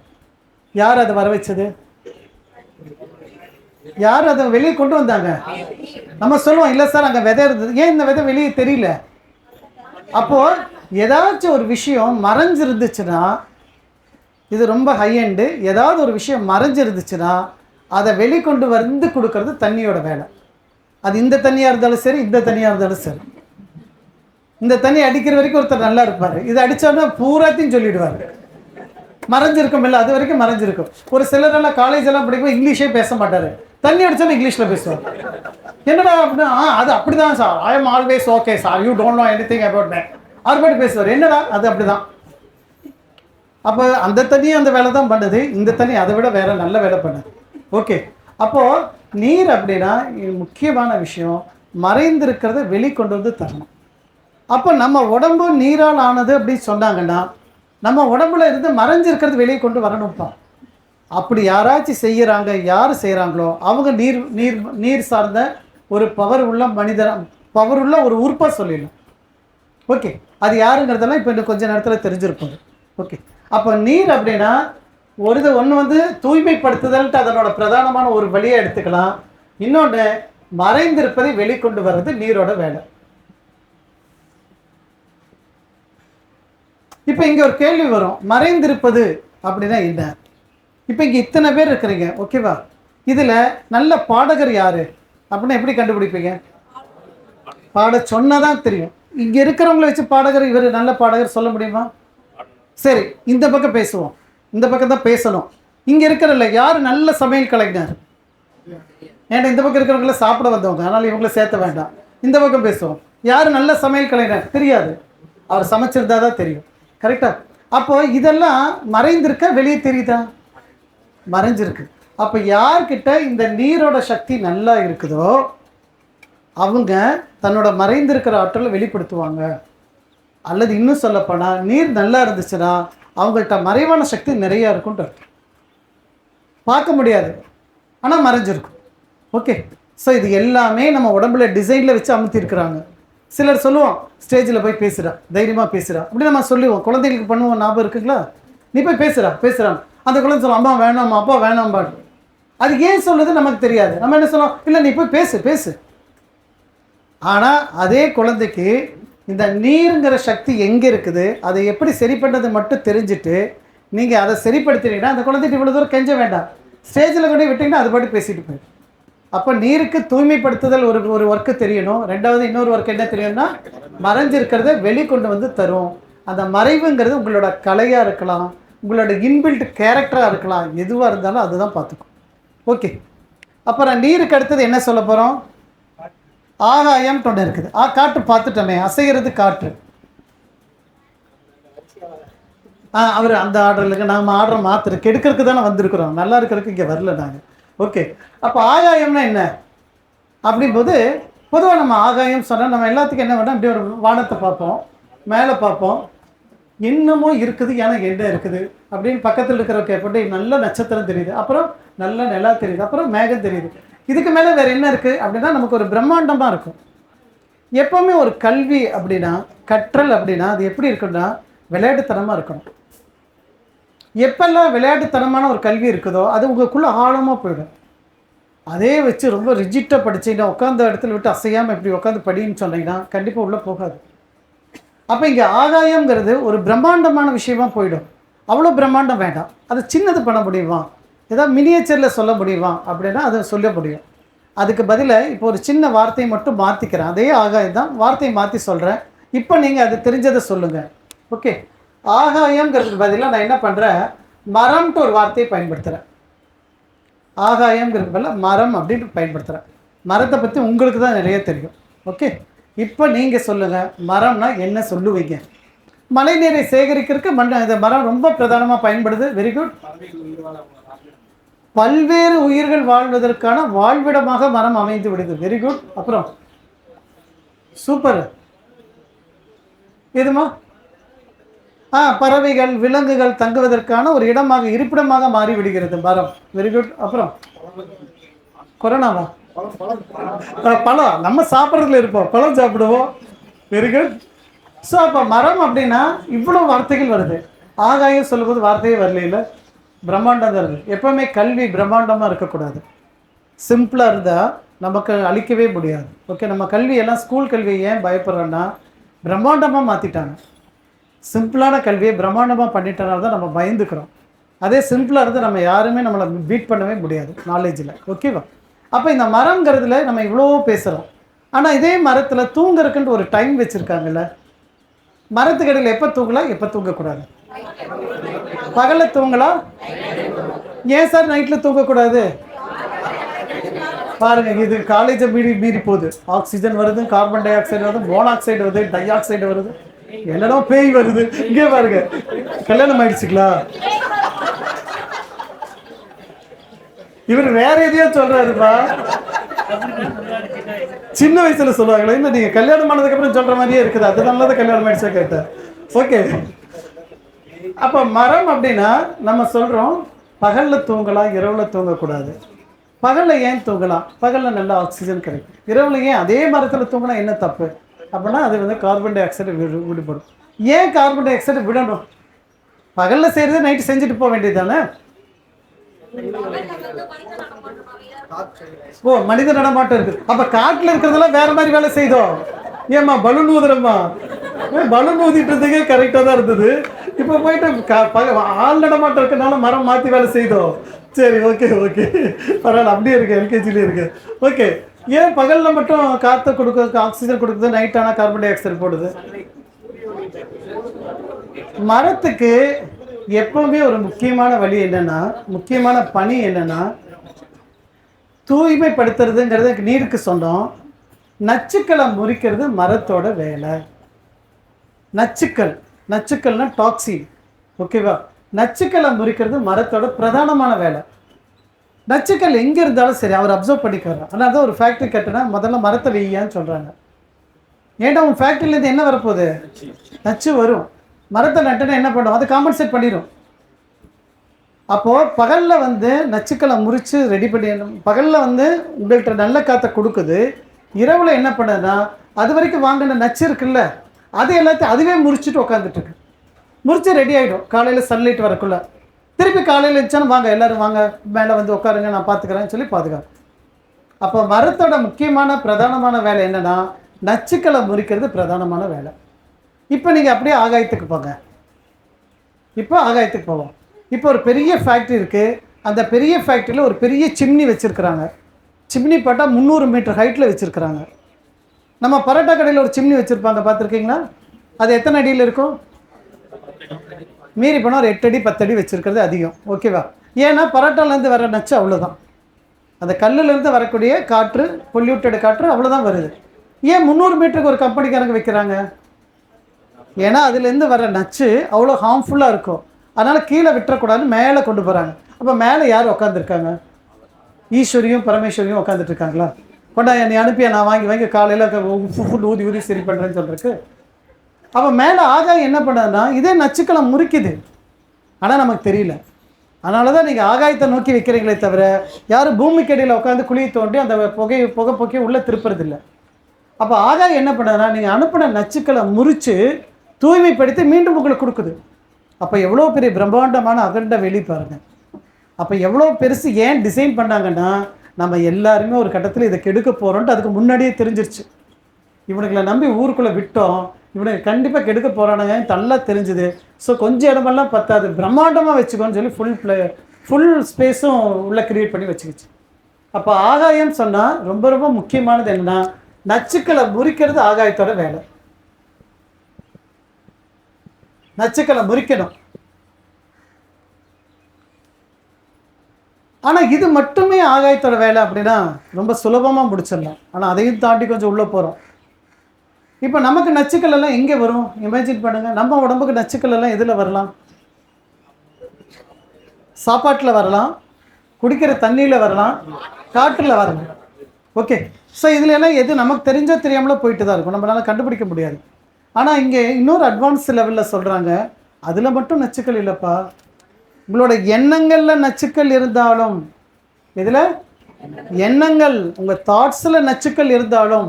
யார் அதை வர வச்சது? யார் அதை வெளியே கொண்டு வந்தாங்க? நம்ம சொல்லுவோம், இல்லை சார் அங்கே விதை இருந்தது, ஏன் இந்த விதை வெளியே தெரியல? அப்போது ஏதாச்சும் ஒரு விஷயம் மறைஞ்சிருந்துச்சுன்னா, இது ரொம்ப ஹை எண்டு, ஏதாவது ஒரு விஷயம் மறைஞ்சிருந்துச்சுன்னா அதை வெளிக்கொண்டு வந்து கொடுக்கறது தண்ணியோட வேலை. அது இந்த தண்ணியாக இருந்தாலும் சரி, இந்த தண்ணியாக இருந்தாலும் சரி. இந்த தண்ணி அடிக்கிற வரைக்கும் ஒருத்தர் நல்லா இருப்பார், இது அடித்தோன்னா பூராத்தையும் சொல்லிடுவார். மறைஞ்சிருக்கும் இல்லை, அது வரைக்கும் மறைஞ்சிருக்கும். ஒரு சிலரெல்லாம் காலேஜெல்லாம் படிக்கும்போது இங்கிலீஷே பேச மாட்டார், தண்ணி அடித்தாலும் இங்கிலீஷில் பேசுவார். என்னடா அப்படின்னா, அது அப்படி தான் sir, I am always okay sir, you don't know anything about that, அவர் பாட்டு பேசுவார். என்னடா அது அப்படி தான். அப்போ அந்த தண்ணியும் அந்த வேலை தான் பண்ணுது, இந்த தண்ணி அதை விட வேறு நல்ல வேலை பண்ணுது. ஓகே, அப்போது நீர் அப்படின்னா முக்கியமான விஷயம், மறைந்திருக்கிறத வெளிக்கொண்டு வந்து தரணும். அப்போ நம்ம உடம்பு நீரால் ஆனது அப்படின்னு சொன்னாங்கன்னா, நம்ம உடம்புல இருந்து மறைஞ்சிருக்கிறது வெளியே கொண்டு வரணும்ப்பா. அப்படி யாராச்சும் செய்கிறாங்க, யார் செய்கிறாங்களோ அவங்க நீர் சார்ந்த ஒரு பவர் உள்ள மனிதர், பவர் உள்ள ஒரு உறுப்பை சொல்லிடணும். ஓகே, அது யாருங்கிறதெல்லாம் இப்போ இன்னும் கொஞ்சம் நேரத்தில் தெரிஞ்சிருப்பாங்க. ஓகே, அப்போ நீர் அப்படின்னா ஒன்று வந்து தூய்மைப்படுத்துதல்ட்டு அதனோட பிரதானமான ஒரு வழியை எடுத்துக்கலாம். இன்னொன்று மறைந்திருப்பதை வெளிக்கொண்டு வர்றது நீரோட வேலை. இப்போ இங்கே ஒரு கேள்வி வரும், மறைந்திருப்பது அப்படின்னா என்ன? இப்போ இங்கே இத்தனை பேர் இருக்கிறீங்க, ஓகேவா? இதில் நல்ல பாடகர் யார் அப்படின்னா எப்படி கண்டுபிடிப்பீங்க? பாட சொன்னதான் தெரியும். இங்கே இருக்கிறவங்கள வச்சு பாடகர், இவர் நல்ல பாடகர் சொல்ல முடியுமா? சரி, இந்த பக்கம் பேசுவோம், இந்த பக்கம் தான் பேசணும். இங்கே இருக்கிறல்ல யார் நல்ல சமையல் கலைஞர்? ஏன்னா இந்த பக்கம் இருக்கிறவங்கள சாப்பிட வந்தவங்க, அதனால் இவங்கள சேர்த்த வேண்டாம். இந்த பக்கம் பேசுவோம், யார் நல்ல சமையல் கலைஞர்? தெரியாது, அவர் சமைச்சிருந்தா தான் தெரியும். கரெக்டாக? அப்போ இதெல்லாம் மறைந்திருக்க வெளியே தெரியுதா? மறைஞ்சிருக்கு. அப்போ யார்கிட்ட இந்த நீரோட சக்தி நல்லா இருக்குதோ அவங்க தன்னோட மறைந்திருக்கிற ஆற்றலை வெளிப்படுத்துவாங்க. அல்லது இன்னும் சொல்லப்போனால், நீர் நல்லா இருந்துச்சுன்னா அவங்கள்ட்ட மறைவான சக்தி நிறையா இருக்கும்ட்டு அர்த்தம். பார்க்க முடியாது, ஆனால் மறைஞ்சிருக்கும். ஓகே, ஸோ இது எல்லாமே நம்ம உடம்புல டிசைனில் வச்சு அமுத்திருக்கிறாங்க. சிலர் சொல்லுவோம், ஸ்டேஜில் போய் பேசுகிறா, தைரியமாக பேசுகிறா அப்படி நம்ம சொல்லுவோம். குழந்தைகளுக்கு பண்ணுவோம், ஞாபகம் இருக்குங்களா? நீ போய் பேசுகிறான், அந்த குழந்தை சொல்லுவோம், அம்மா வேணாம்மா, அப்பா வேணாம்பா. அது ஏன் சொல்லுது நமக்கு தெரியாது. நம்ம என்ன சொல்லுவோம், இல்லை நீ போய் பேசு. ஆனால் அதே குழந்தைக்கு இந்த நீருங்கிற சக்தி எங்கே இருக்குது, அதை எப்படி சரி பண்ணுறது மட்டும் தெரிஞ்சுட்டு நீங்கள் அதை சரிப்படுத்தினீங்கன்னா அந்த குழந்தைக்கு இவ்வளோ தூரம் கெஞ்ச வேண்டாம். ஸ்டேஜில் கொண்டு விட்டிங்கன்னா அது பாட்டு பேசிட்டு போயிடும். அப்போ நீருக்கு தூய்மைப்படுத்துதல் ஒரு ஒர்க்கு தெரியணும். ரெண்டாவது இன்னொரு ஒர்க் என்ன தெரியணும்னா, மறைஞ்சிருக்கிறத வெளிக்கொண்டு வந்து தரும். அந்த மறைவுங்கிறது உங்களோட கலையாக இருக்கலாம், உங்களோட இன்பில்ட் கேரக்டராக இருக்கலாம், எதுவாக இருந்தாலும் அதுதான் பார்த்துக்கும். ஓகே, அப்புறம் நீருக்கு அடுத்தது என்ன சொல்ல போகிறோம்? ஆகாயம் ஒன்று இருக்குது. காற்று பார்த்துட்டோமே, அசைகிறது காற்று. அவர் அந்த ஆர்டருக்கு நாம் ஆர்டர் மாற்றுற கெடுக்கிறதுக்கு தானே வந்திருக்கிறோம், நல்லா இருக்கிறதுக்கு இங்கே வரல நாங்கள். ஓகே, அப்போ ஆகாயம்னா என்ன அப்படின்போது பொதுவாக நம்ம ஆகாயம் சொன்னால் நம்ம எல்லாத்துக்கும் என்ன வேணும், இப்படி ஒரு வானத்தை பார்ப்போம், மேலே பார்ப்போம், இன்னமும் இருக்குது, எனக்கு என்ன இருக்குது அப்படின்னு பக்கத்தில் இருக்கிற கேட்பட்டு நல்ல நட்சத்திரம் தெரியுது, அப்புறம் நல்ல நிலா தெரியுது, அப்புறம் மேகம் தெரியுது, இதுக்கு மேலே வேறு என்ன இருக்குது அப்படின்னா நமக்கு ஒரு பிரம்மாண்டமாக இருக்கும். எப்போவுமே ஒரு கல்வி அப்படின்னா, கற்றல் அப்படின்னா அது எப்படி இருக்குன்னா விளையாட்டுத்தனமாக இருக்கணும். எப்பெல்லாம் விளையாட்டுத்தனமான ஒரு கல்வி இருக்குதோ அது உங்களுக்குள்ளே ஆழமாக போயிடும். அதே வச்சு ரொம்ப ரிஜிட்டாக படிச்சிங்கன்னா உட்காந்த இடத்துல விட்டு அசையாமல் இப்படி உட்காந்து படின்னு சொன்னீங்கன்னா கண்டிப்பாக உள்ளே போகாது. அப்போ இங்கே ஆகாயங்கிறது ஒரு பிரம்மாண்டமான விஷயமா போயிடும். அவ்வளோ பிரம்மாண்டம் வேண்டாம், அது சின்னது பண்ண முடியுமா, ஏதாவது மினியேச்சரில் சொல்ல முடியுமா அப்படின்னா அதை சொல்ல முடியும். அதுக்கு பதிலாக இப்போ ஒரு சின்ன வார்த்தையை மட்டும் மாற்றிக்கிறேன், அதே ஆகாயம் தான், வார்த்தையை மாற்றி சொல்கிறேன். இப்போ நீங்கள் அது தெரிஞ்சதை சொல்லுங்கள். ஓகே, ஆகாயங்கிறதுக்கு பதிலாக நான் என்ன பண்ணுறேன், மரம்ட்டு ஒரு வார்த்தையை பயன்படுத்துகிறேன். ஆகாயங்கிறதுக்கு பதிலாக மரம் அப்படின்னு பயன்படுத்துகிறேன். மரத்தை பற்றி உங்களுக்கு தான் நிறைய தெரியும். ஓகே, இப்போ நீங்கள் சொல்லுங்கள், மரம்னா என்ன சொல்லுவீங்க? மழை நீரை சேகரிக்கிறதுக்கு இந்த மரம் ரொம்ப பிரதானமாக பயன்படுது. Very good. பல்வேறு உயிர்கள் வாழ்வதற்கான வாழ்விடமாக மரம் அமைந்து விடுது. Very good. அப்புறம் சூப்பர். எதுமா? பறவைகள் விலங்குகள் தங்குவதற்கான ஒரு இடமாக, இருப்பிடமாக மாறி விடுகிறது மரம். Very good. அப்புறம் கொரோனாவா? பழம் நம்ம சாப்பிட்றதுல இருப்போம், பழம் சாப்பிடுவோம். Very good. ஸோ அப்போ மரம் அப்படின்னா இவ்வளோ வார்த்தைகள் வருது. ஆகாயம் சொல்லும்போது வார்த்தையே வரல, பிரம்மாண்டம் தான் இருக்குது. எப்போவுமே கல்வி பிரம்மாண்டமாக இருக்கக்கூடாது. சிம்பிளாக இருந்தால் நமக்கு அழிக்கவே முடியாது. ஓகே, நம்ம கல்வியெல்லாம் ஸ்கூல் கல்வியை ஏன் பயப்படுறோன்னா பிரம்மாண்டமாக மாற்றிட்டாங்க. சிம்பிளான கல்வியை பிரம்மாண்டமாக பண்ணிட்டனால தான் நம்ம பயந்துக்கிறோம். அதே சிம்பிளாக இருந்தால் நம்ம யாருமே நம்மளை பீட் பண்ணவே முடியாது நாலேஜில். ஓகேவா? அப்போ இந்த மரங்கிறதுல நம்ம இவ்வளோ பேசுகிறோம். ஆனால் இதே மரத்தில் தூங்குறதுக்குன்ட்டு ஒரு டைம் வச்சுருக்காங்கல்ல. மரத்துக்கடையில் எப்போ தூங்கலாம், எப்போ தூங்கக்கூடாது? பகலில் தூங்கலாம். ஏன் சார் நைட்டில் தூங்கக்கூடாது? பாருங்கள், இது காலேஜை மீறி போகுது. ஆக்சிஜன் வருது, கார்பன் டை ஆக்சைடு வருது, மோனாக்சைடு வருது, டை ஆக்சைடு வருது, என்னடா பேய் வருது. இங்கே பாருங்க, கல்யாணம் ஆயிடுச்சுங்களா? இவர் வேற எதையோ சொல்றாருப்பா. சின்ன வயசுல சொல்லுவாங்களே, இல்லை நீங்க கல்யாணம் ஆனதுக்கு அப்புறம் சொல்ற மாதிரியே இருக்குது. அது நல்லது, கல்யாணம் ஆயிடுச்சா கேட்டேன். ஓகே, அப்ப மரம் அப்படின்னா நம்ம சொல்றோம் பகல்ல தூங்கலாம், இரவுல தூங்கக்கூடாது. பகல்ல ஏன் தூங்கலாம்? பகல்ல நல்ல ஆக்சிஜன் கிடைக்கும். இரவுல ஏன் அதே மரத்துல தூங்கினா என்ன தப்பு அப்படின்னா அது வந்து கார்பன் டை ஆக்சைடு விடுபடும். ஏன் கார்பன் டை ஆக்சைடு விடணும்? பகல்ல செய்யறது நைட்டு செஞ்சுட்டு போக வேண்டியது தானே. ஓ, மனித நடமாட்டம் இருக்கு. அப்ப காட்டுல இருக்கிறதெல்லாம் வேற மாதிரி வேலை செய்தோம். ஏமா பலூன் ஊதுறமா? பலூன் ஊதிட்டு இருந்ததுக்கே கரெக்டா தான் இருந்தது. இப்ப போயிட்டு ஆள் நடமாட்டம் இருக்கனால மரம் மாத்தி வேலை செய்தோம். சரி, ஓகே ஓகே, பரவாயில்ல, அப்படியே இருக்கு, எல்கேஜிலே இருக்கு. ஓகே, ஏன் பகல்ல மட்டும் காற்று கொடுக்குறது, ஆக்சிஜன் கொடுக்குது, நைட் ஆனால் கார்பன் டை ஆக்சைடு போடுது? மரத்துக்கு எப்பவுமே ஒரு முக்கியமான வழி என்னன்னா, முக்கியமான பணி என்னன்னா தூய்மைப்படுத்துறதுங்கிறது நீருக்கு சொன்னோம். நச்சுக்களை முறிக்கிறது மரத்தோட வேலை. நச்சுக்கள்னா டாக்ஸின். ஓகேவா? நச்சுக்களை முறிக்கிறது மரத்தோட பிரதானமான வேலை. நச்சுக்கள் எங்கே இருந்தாலும் சரி அவர் அப்சர்வ் பண்ணிக்கிறார். ஆனால் தான் ஒரு ஃபேக்ட்ரி கட்டினா முதல்ல மரத்தை வெய்யான்னு சொல்கிறாங்க. ஏன்டா உன் ஃபேக்ட்ரிலேருந்து என்ன வரப்போகுது? நச்சு வரும். மரத்தை நட்டுனா என்ன பண்ணும்? அதை காம்பன்சேட் பண்ணிடும். அப்போது பகலில் வந்து நச்சுக்களை முறித்து ரெடி பண்ணி, பகலில் வந்து உங்கள்கிட்ட நல்ல காற்றை கொடுக்குது. இரவில் என்ன பண்ணுதுன்னா அது வரைக்கும் வாங்கின நச்சு இருக்குல்ல, அது எல்லாத்தையும் அதுவே முறிச்சிட்டு உட்காந்துட்டுருக்கு. முறிச்சு ரெடி ஆகிடும். காலையில் சன்லைட் வரக்குள்ள திருப்பி காலையில் இருந்துச்சாலும் வாங்க எல்லோரும் வாங்க மேலே வந்து உட்காருங்க, நான் பார்த்துக்கிறேன்னு சொல்லி பாதுகாப்பு. அப்போ மரத்தோட முக்கியமான பிரதானமான வேலை என்னென்னா நச்சுக்களை முறிக்கிறது பிரதானமான வேலை. இப்போ நீங்கள் அப்படியே ஆகாயத்துக்கு போங்க. இப்போ ஆகாயத்துக்கு போவோம். இப்போ ஒரு பெரிய ஃபேக்ட்ரி இருக்குது. அந்த பெரிய ஃபேக்ட்ரியில் ஒரு பெரிய சிம்னி வச்சுருக்குறாங்க. சிம்னி பார்த்தா 300 மீட்டர் ஹைட்டில் வச்சுருக்குறாங்க. நம்ம பரோட்டா கடையில் ஒரு சிம்னி வச்சுருப்பாங்க, பார்த்துருக்கீங்களா? அது எத்தனை அடியில் இருக்கும்? மீறி போனால் ஒரு 8 அடி 10 அடி வச்சுருக்கிறது அதிகம். ஓகேவா? ஏன்னா பரோட்டாலேருந்து வர நச்சு அவ்வளோதான். அந்த கல்லுலேருந்து வரக்கூடிய காற்று, பொல்யூட்டட் காற்று அவ்வளோதான் வருது. ஏன் 300 மீட்டருக்கு ஒரு கம்பெனிக்காரங்க வைக்கிறாங்க? ஏன்னா அதுலேருந்து வர நச்சு அவ்வளோ ஹார்ம்ஃபுல்லாக இருக்கும். அதனால் கீழே விட்டுறக்கூடாதுன்னு மேலே கொண்டு போகிறாங்க. அப்போ மேலே யார் உட்காந்துருக்காங்க? ஈஸ்வரியும் பரமேஸ்வரியும் உட்காந்துட்ருக்காங்களா? கொண்டா என்னை அனுப்பியா நான் வாங்கி வாங்கி காலையில் ஃபுட் ஊதி ஊதி சரி பண்ணுறேன்னு சொல்கிறதுக்கு. அப்போ மேலே ஆகாயம் என்ன பண்ணுதுன்னா இதே நச்சுக்களை முறிக்குது, ஆனால் நமக்கு தெரியல. அதனால தான் நீங்கள் ஆகாயத்தை நோக்கி வைக்கிறீங்களே தவிர யாரும் பூமிக்கு அடியில் உட்காந்து குழியை தோண்டி அந்த புகை போக்கி உள்ளே திருப்புறதில்லை. அப்போ ஆகாயம் என்ன பண்ணுதுன்னா நீங்கள் அனுப்பின நச்சுக்களை முறித்து தூய்மைப்படுத்தி மீண்டும் உங்களுக்கு கொடுக்குது. அப்போ எவ்வளோ பெரிய பிரம்மாண்டமான அகண்ட வெளி பாருங்கள். அப்போ எவ்வளோ பெருசு ஏன் டிசைன் பண்ணாங்கன்னா நம்ம எல்லாருமே ஒரு கட்டத்தில் இதை கெடுக்க போகிறோன்ட்டு அதுக்கு முன்னாடியே தெரிஞ்சிருச்சு. இவனுங்களை நம்பி ஊருக்குள்ளே விட்டோம், இவனுக்கு கண்டிப்பாக கெடுக்க போகிறானுங்க நல்லா தெரிஞ்சுது. ஸோ கொஞ்சம் இடமெல்லாம் பத்தாது, பிரம்மாண்டமாக வச்சுக்கோன்னு சொல்லி ஃபுல் ஸ்பேஸும் உள்ளே க்ரியேட் பண்ணி வச்சுக்கிச்சு. அப்போ ஆகாயம் சொன்னால் ரொம்ப ரொம்ப முக்கியமானது என்னென்னா நச்சுக்களை முறிக்கிறது ஆகாயத்தோட வேலை. நச்சுக்களை முறிக்கணும். ஆனால் இது மட்டுமே ஆகாயத்தோட வேலை அப்படின்னா ரொம்ப சுலபமாக முடிச்சிடலாம். ஆனால் அதையும் தாண்டி கொஞ்சம் உள்ளே போகிறோம். இப்போ நமக்கு நச்சுக்கள் எல்லாம் எங்கே வரும் இமேஜின் பண்ணுங்கள். நம்ம உடம்புக்கு நச்சுக்கள் எல்லாம் எதில் வரலாம்? சாப்பாட்டில் வரலாம், குடிக்கிற தண்ணியில் வரலாம், காற்றில் வரலாம். ஓகே, ஸோ இதில் எல்லாம் எது நமக்கு தெரிஞ்சோ தெரியாமலோ போயிட்டு தான் இருக்கும், நம்மளால் கண்டுபிடிக்க முடியாது. ஆனால் இங்கே இன்னொரு அட்வான்ஸ் லெவலில் சொல்கிறாங்க, அதில் மட்டும் நச்சுக்கள் இல்லைப்பா, உங்களோட எண்ணங்களில் நச்சுக்கள் இருந்தாலும், இதில் எண்ணங்கள் உங்கள் தாட்ஸில் நச்சுக்கள் இருந்தாலும்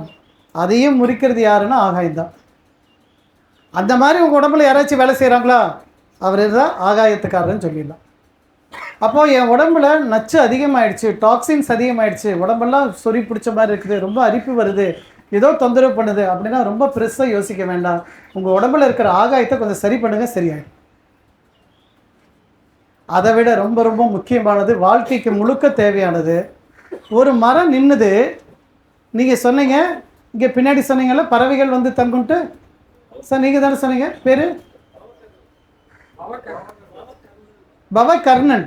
அதையும் முறிக்கிறது யாருன்னா ஆகாயம்தான். அந்த மாதிரி உங்கள் உடம்புல யாராச்சும் வேலை செய்கிறாங்களா, அவர் தான் ஆகாயத்துக்காரன்னு சொல்லிடலாம். அப்போது என் உடம்புல நச்சு அதிகமாகிடுச்சு, டாக்ஸின்ஸ் அதிகமாகிடுச்சு, உடம்பெல்லாம் சொறி பிடிச்ச மாதிரி இருக்குது, ரொம்ப அரிப்பு வருது, ஏதோ தொந்தரவு பண்ணுது அப்படின்னா ரொம்ப பெருசாக யோசிக்க வேண்டாம். உங்கள் உடம்புல இருக்கிற ஆகாயத்தை கொஞ்சம் சரி பண்ணுங்கள், சரியாயிடும். அதை விட ரொம்ப ரொம்ப முக்கியமானது, வாழ்க்கைக்கு முழுக்க தேவையானது, ஒரு மரம் நின்றுது. நீங்கள் சொன்னீங்க இங்கே பின்னாடி சொன்னீங்கல்ல பறவைகள் வந்து தங்குன்ட்டு, சார் நீங்கள் தானே சொன்னீங்க பேர்? பவகர்ணன்.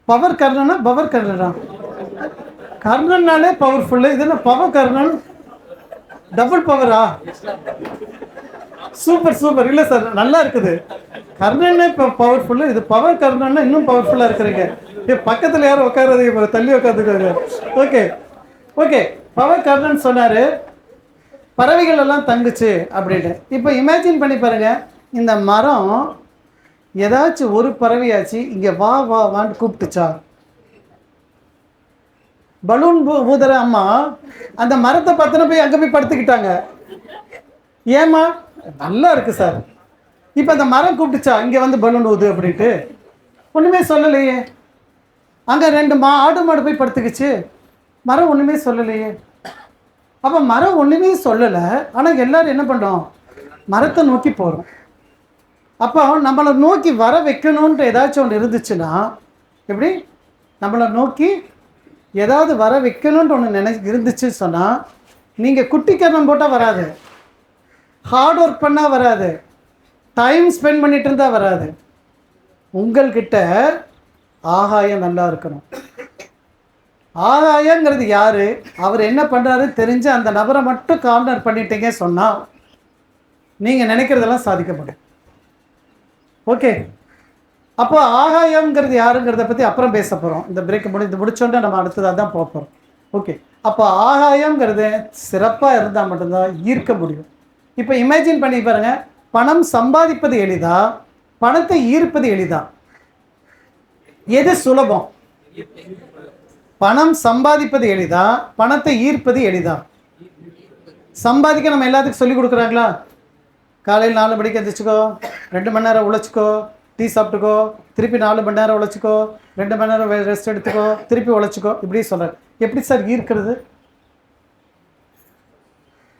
பவர் கர்ணனா பவர் கர்ணனா? கர்ணன்னாலே பவர்ஃபுல்லு, இது என்ன பவகர்ணன்? டபுள் பவரா? Super super. இல்லை சார் நல்லா இருக்குது. கர்ணனே இப்போ பவர்ஃபுல்லு, இது பவர் கர்ணன்னா இன்னும் பவர்ஃபுல்லாக இருக்கிறீங்க. பக்கத்தில் யாரும் உட்காராதீங்க, இப்போ தள்ளி உட்காந்துக்கோங்க. ஓகே ஓகே, பவர் கர்ணன் சொன்னார் பறவைகள் எல்லாம் தங்குச்சு அப்படின்னு. இப்போ இமேஜின் பண்ணி பாருங்கள், இந்த மரம் ஏதாச்சும் ஒரு பறவையாச்சு இங்கே வா வா வான்னு கூப்பிட்டுச்சா? பலூன் ஊதுற அம்மா அந்த மரத்தை பத்தின போய் அங்கே போய் படுத்துக்கிட்டாங்க. ஏமா நல்லா இருக்கு சார். இப்போ அந்த மரம் கூப்பிட்டுச்சா இங்கே வந்து பலூன் ஊது அப்படின்ட்டு? ஒன்றுமே சொல்லலையே. அங்கே 2 ஆடு மாடு போய் படுத்துக்கிச்சு, மரம் ஒன்றுமே சொல்லலையே. அப்போ மரம் ஒன்றுமே சொல்லலை, ஆனால் எல்லோரும் என்ன பண்ணுறோம், மரத்தை நோக்கி போகிறோம். அப்போ நம்மளை நோக்கி வர வைக்கணுன்ட்டு ஏதாச்சும் ஒன்று இருந்துச்சுன்னா, எப்படி நம்மளை நோக்கி ஏதாவது வர வைக்கணுன்ட்டு ஒன்று இருந்துச்சு சொன்னால், நீங்கள் குட்டிக்கரணம் போட்டால் வராது, ஹார்ட் ஒர்க் பண்ணால் வராது, டைம் ஸ்பெண்ட் பண்ணிட்டு இருந்தால் வராது. உங்கள்கிட்ட ஆகாயம் நல்லா இருக்கணும். ஆகாயங்கிறது யார், அவர் என்ன பண்ணுறாரு தெரிஞ்சு அந்த நபரை மட்டும் கார்னர் பண்ணிட்டீங்க சொன்னால் நீங்கள் நினைக்கிறதெல்லாம் சாதிக்க முடியும். ஓகே, அப்போ ஆகாயங்கிறது யாருங்கிறத பற்றி அப்புறம் பேச போகிறோம். இந்த பிரேக் முடிச்சோன்னே நம்ம அடுத்ததாக தான் போக போகிறோம். ஓகே, அப்போ ஆகாயங்கிறது சிறப்பாக இருந்தால் மட்டும்தான் ஈர்க்க முடியும். இப்போ இமேஜின் பண்ணி பாருங்கள், பணம் சம்பாதிப்பது எளிதா, பணத்தை ஈர்ப்பது எளிதா? எது சுலபம்? பணம் சம்பாதிப்பது எளிதா, பணத்தை ஈர்ப்பது எளிதா? சம்பாதிக்க நம்ம எல்லாத்துக்கும் சொல்லிக் கொடுக்குறாங்களா? காலையில் 4 மணிக்கு எந்திரிச்சிக்கோ, 2 மணி நேரம் உழைச்சிக்கோ, டீ சாப்பிட்டுக்கோ, திருப்பி 4 மணி நேரம் உழைச்சிக்கோ, 2 மணி நேரம் ரெஸ்ட் எடுத்துக்கோ, திருப்பி உழைச்சிக்கோ, இப்படி சொல்கிறேன். எப்படி சார் ஈர்க்கிறது?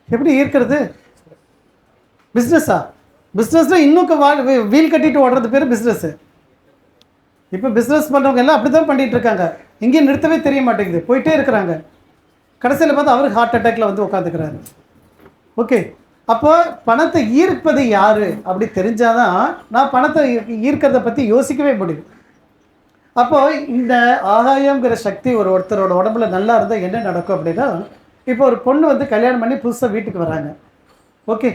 எப்படி ஈர்க்கிறது? பிஸ்னஸா? பிஸ்னஸில் இன்னும் வீல் கட்டிட்டு ஓடுறது பேர் பிஸ்னஸ்ஸு. இப்போ பிஸ்னஸ் பண்ணுறவங்க எல்லாம் அப்படி தான் பண்ணிகிட்டு இருக்காங்க. எங்கேயும் நிறுத்தவே தெரிய மாட்டேங்குது, போயிட்டே இருக்கிறாங்க. கடைசியில் பார்த்தா அவருக்கு ஹார்ட் அட்டாக்ல வந்து உட்காந்துக்கிறாரு. ஓகே, அப்போ பணத்தை ஈர்ப்பது யார் அப்படி தெரிஞ்சாதான் நான் பணத்தை ஈர்க்கிறத பற்றி யோசிக்கவே முடியும். அப்போது இந்த ஆகாயங்கிற சக்தி ஒருத்தரோட உடம்புல நல்லா இருந்தால் என்ன நடக்கும் அப்படின்னா, இப்போ ஒரு பொண்ணு வந்து கல்யாணம் பண்ணி புதுசாக வீட்டுக்கு வராங்க. ஓகே,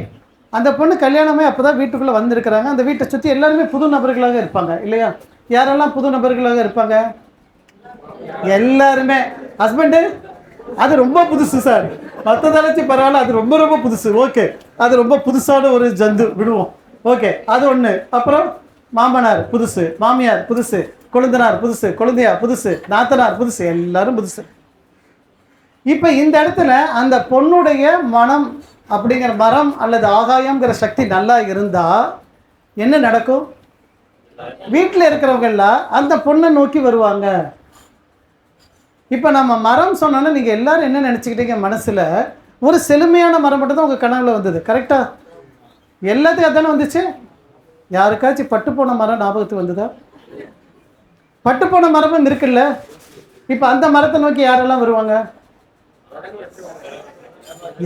அந்த பொண்ணு கல்யாணமே அப்போ தான் வீட்டுக்குள்ளே வந்திருக்கிறாங்க. அந்த வீட்டை சுற்றி எல்லாருமே புது நபர்களாக இருப்பாங்க இல்லையா? யாரெல்லாம் புது நபர்களாக இருப்பாங்க? எல்லாருமே ஹஸ்பண்டு அது ரொம்ப புதுசு சார். மற்றதெல்லாம் பரவாயில்ல, அது ரொம்ப ரொம்ப புதுசு. ஓகே, அது ரொம்ப புதுசான ஒரு ஜந்து, விடுவோம். ஓகே, அது ஒன்று. அப்புறம் மாமனார் புதுசு, மாமியார் புதுசு, கொழுந்தனார் புதுசு, கொழுந்தையார் புதுசு, நாத்தனார் புதுசு, எல்லாரும் புதுசு. இப்போ இந்த இடத்துல அந்த பொண்ணுடைய மனம் அப்படிங்கிற மரம் அல்லது ஆகாயம்ங்கிற சக்தி நல்லா இருந்தால் என்ன நடக்கும்? வீட்டில் இருக்கிறவங்கெல்லாம் அந்த பொண்ணை நோக்கி வருவாங்க. இப்போ நம்ம மரம் சொன்னோன்னா நீங்கள் எல்லாரும் என்ன நினச்சிக்கிட்டீங்க? மனசில் ஒரு செழுமையான மரம் மட்டும் தான் உங்கள் கனவுல வந்தது. கரெக்டாக? எல்லாத்துக்கும் அதானே வந்துச்சு. யாருக்காச்சும் பட்டு போன மரம் ஞாபகத்துக்கு வந்ததா? பட்டு போன மரமும் இருக்குல்ல. இப்போ அந்த மரத்தை நோக்கி யாரெல்லாம் வருவாங்க?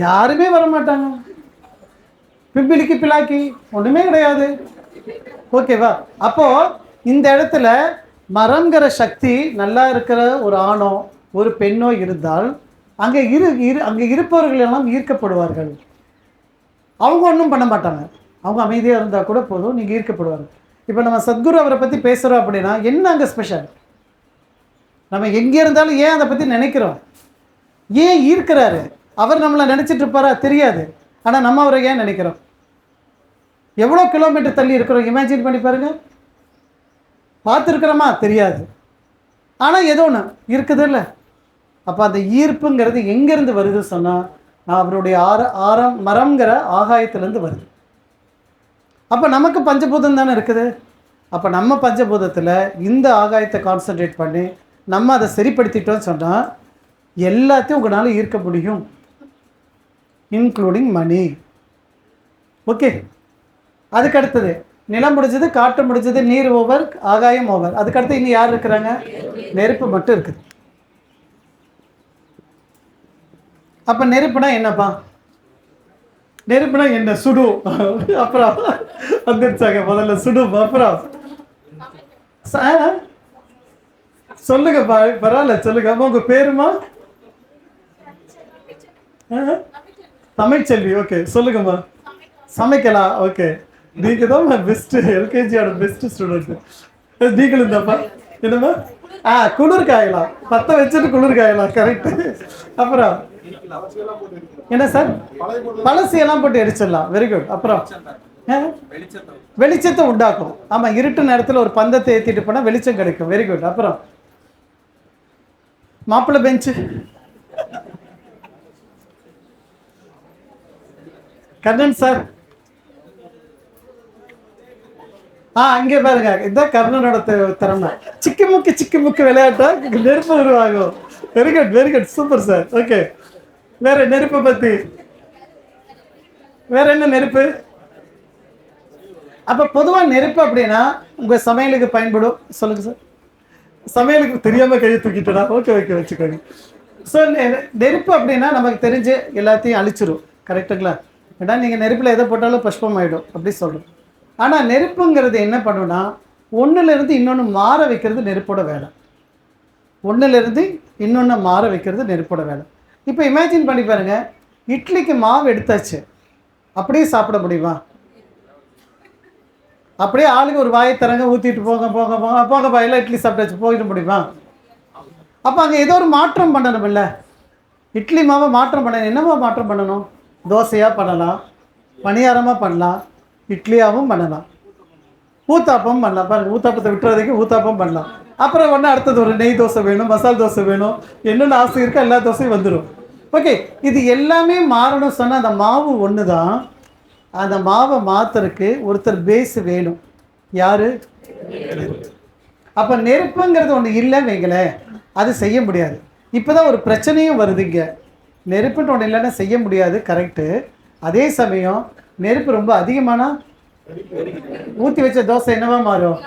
யாருமே வரமாட்டாங்க. பிம்பிளிக்கு பிளாக்கி ஒன்றுமே கிடையாது. ஓகேவா? அப்போ இந்த இடத்துல மரங்கிற சக்தி நல்லா இருக்கிற ஒரு ஆணோ ஒரு பெண்ணோ இருந்தால் அங்கே அங்கே இருப்பவர்கள் எல்லாம் ஈர்க்கப்படுவார்கள். அவங்க ஒன்றும் பண்ண மாட்டாங்க, அவங்க அமைதியாக இருந்தால் கூட போதும், நீங்கள் ஈர்க்கப்படுவார்கள். இப்போ நம்ம சத்குரு அவரை பற்றி பேசுகிறோம் அப்படின்னா என்ன அங்கே ஸ்பெஷல்? நம்ம எங்கே இருந்தாலும் ஏன் அதை பற்றி நினைக்கிறோம்? ஏன் ஈர்க்கிறாரு? அவர் நம்மளை நினச்சிட்டு இருப்பாரா? தெரியாது. ஆனால் நம்ம அவரை ஏன் நினைக்கிறோம்? எவ்வளோ கிலோமீட்டர் தள்ளி இருக்கிறோம், இமேஜின் பண்ணி பாருங்கள். பார்த்துருக்குறோமா? தெரியாது. ஆனால் ஏதோ ஒன்று இருக்குது இல்லை. அப்போ அந்த ஈர்ப்புங்கிறது எங்கேருந்து வருது சொன்னால் அவருடைய மரம்ங்கிற ஆகாயத்திலேருந்து வருது. அப்போ நமக்கு பஞ்சபூதம் தானே இருக்குது. அப்போ நம்ம பஞ்சபூதத்தில் இந்த ஆகாயத்தை கான்சன்ட்ரேட் பண்ணி நம்ம அதை சரிப்படுத்திட்டோன்னு சொன்னால் எல்லாத்தையும் உங்களால் ஈர்க்க முடியும், இன்க்ளூடிங் மணி. ஓகே, அதுக்கு அடுத்தது நிலம் முடிஞ்சது, காற்று முடிஞ்சது, நீர் ஓவர், ஆகாயம் ஓவர். அதுக்கடுத்து இன்னும் யார் இருக்கிறாங்க? நெருப்பு மட்டும் இருக்குது. அப்போ நெருப்புனா என்னப்பா? நெருப்புனா என்ன? சுடு. அப்புறம் வந்துருச்சாங்க முதல்ல சுடு. அப்புறம் சொல்லுங்க, பரவாயில்ல சொல்லுங்க. அம்மா உங்க பேருமா? தமிழ்ச்செல்வி. ஓகே, சொல்லுங்கம்மா. சமைக்கலாம். ஓகே, நீங்கள் தான் பெஸ்ட்டு, எல்கேஜியோட பெஸ்ட்டு ஸ்டூடெண்ட்டு. நீங்களும் தான்ப்பா. என்னம்மா? குளிர் காயலாம், பற்ற வச்சுட்டு குளிர் காயலாம். கரெக்டு. அப்புறம் என்ன சார்? பழசியெல்லாம் போட்டு எரிச்சிடலாம். Very good. அப்புறம் வெளிச்சத்தை உண்டாக்கும். ஆமாம், இருட்டு நேரத்தில் ஒரு பந்தத்தை ஏற்றிட்டு போனால் வெளிச்சம் கிடைக்கும். Very good. அப்புறம் மாப்பிள்ளை பெஞ்சு, கர்ணன் சார். அங்கே பாருங்க, இதுதான் கர்ணனோட திறமை. சிக்கு முக்கு விளையாட்டா நெருப்பு உருவாகும். Very good, very good, super sir. Okay, வேற நெருப்பை பத்தி வேற என்ன நெருப்பு? அப்ப பொதுவா நெருப்பு அப்படின்னா உங்க சமையலுக்கு பயன்படும். சொல்லுங்க சார். சமையலுக்கு தெரியாம கையை தூக்கிட்டா? ஓகே ஓகே, வச்சுக்கோங்க. ஸோ நெருப்பு அப்படின்னா நமக்கு தெரிஞ்சு எல்லாத்தையும் அழிச்சிரும். கரெக்டுங்களா? ஏன்னா நீங்கள் நெருப்பில் எதை போட்டாலும் புஷ்பம் ஆகிடும் அப்படி சொல்கிறோம். ஆனால் நெருப்புங்கிறது என்ன பண்ணுன்னா ஒன்றுலேருந்து இன்னொன்று மாற வைக்கிறது நெருப்போட வேலை. ஒன்றுலேருந்து இன்னொன்று மாற வைக்கிறது நெருப்போட வேலை. இப்போ இமேஜின் பண்ணி பாருங்கள், இட்லிக்கு மாவு எடுத்தாச்சு, அப்படியே சாப்பிட முடியுமா? அப்படியே ஆளுக்கு ஒரு வாயை தரங்க ஊற்றிட்டு போங்க போங்க போங்க போங்கப்பா எல்லாம் இட்லி சாப்பிட்டாச்சு போயிட முடியுமா? அப்போ அங்கே ஏதோ ஒரு மாற்றம் பண்ணணும் இல்லை? இட்லி மாவை மாற்றம் பண்ணணும். என்னவா மாற்றம் பண்ணணும்? தோசையாக பண்ணலாம், பணியாரமாக பண்ணலாம், இட்லியாகவும் பண்ணலாம், ஊத்தாப்பம் பண்ணலாம். பாருங்கள், ஊத்தாப்பத்தை விட்டுறதுக்கு ஊத்தாப்பம் பண்ணலாம். அப்புறம் ஒன்று அடுத்தது ஒரு நெய் தோசை வேணும், மசால் தோசை வேணும், என்னென்ன ஆசை இருக்கோ எல்லா தோசையும் வந்துடும். ஓகே, இது எல்லாமே மாறணும் சொன்னால் அந்த மாவு ஒன்று தான். அந்த மாவை மாற்றுறதுக்கு ஒருத்தர் பேஸ் வேணும். யார்? அப்போ நெருப்புங்கிறது ஒன்று இல்லைன்னு வைங்களேன், அது செய்ய முடியாது. இப்போ தான் ஒரு பிரச்சனையும் வருது இங்கே. நெருப்புன்னு ஒன்று இல்லைன்னா செய்ய முடியாது, கரெக்டு. அதே சமயம் நெருப்பு ரொம்ப அதிகமானா ஊற்றி வச்ச தோசை என்னவா மாறும்?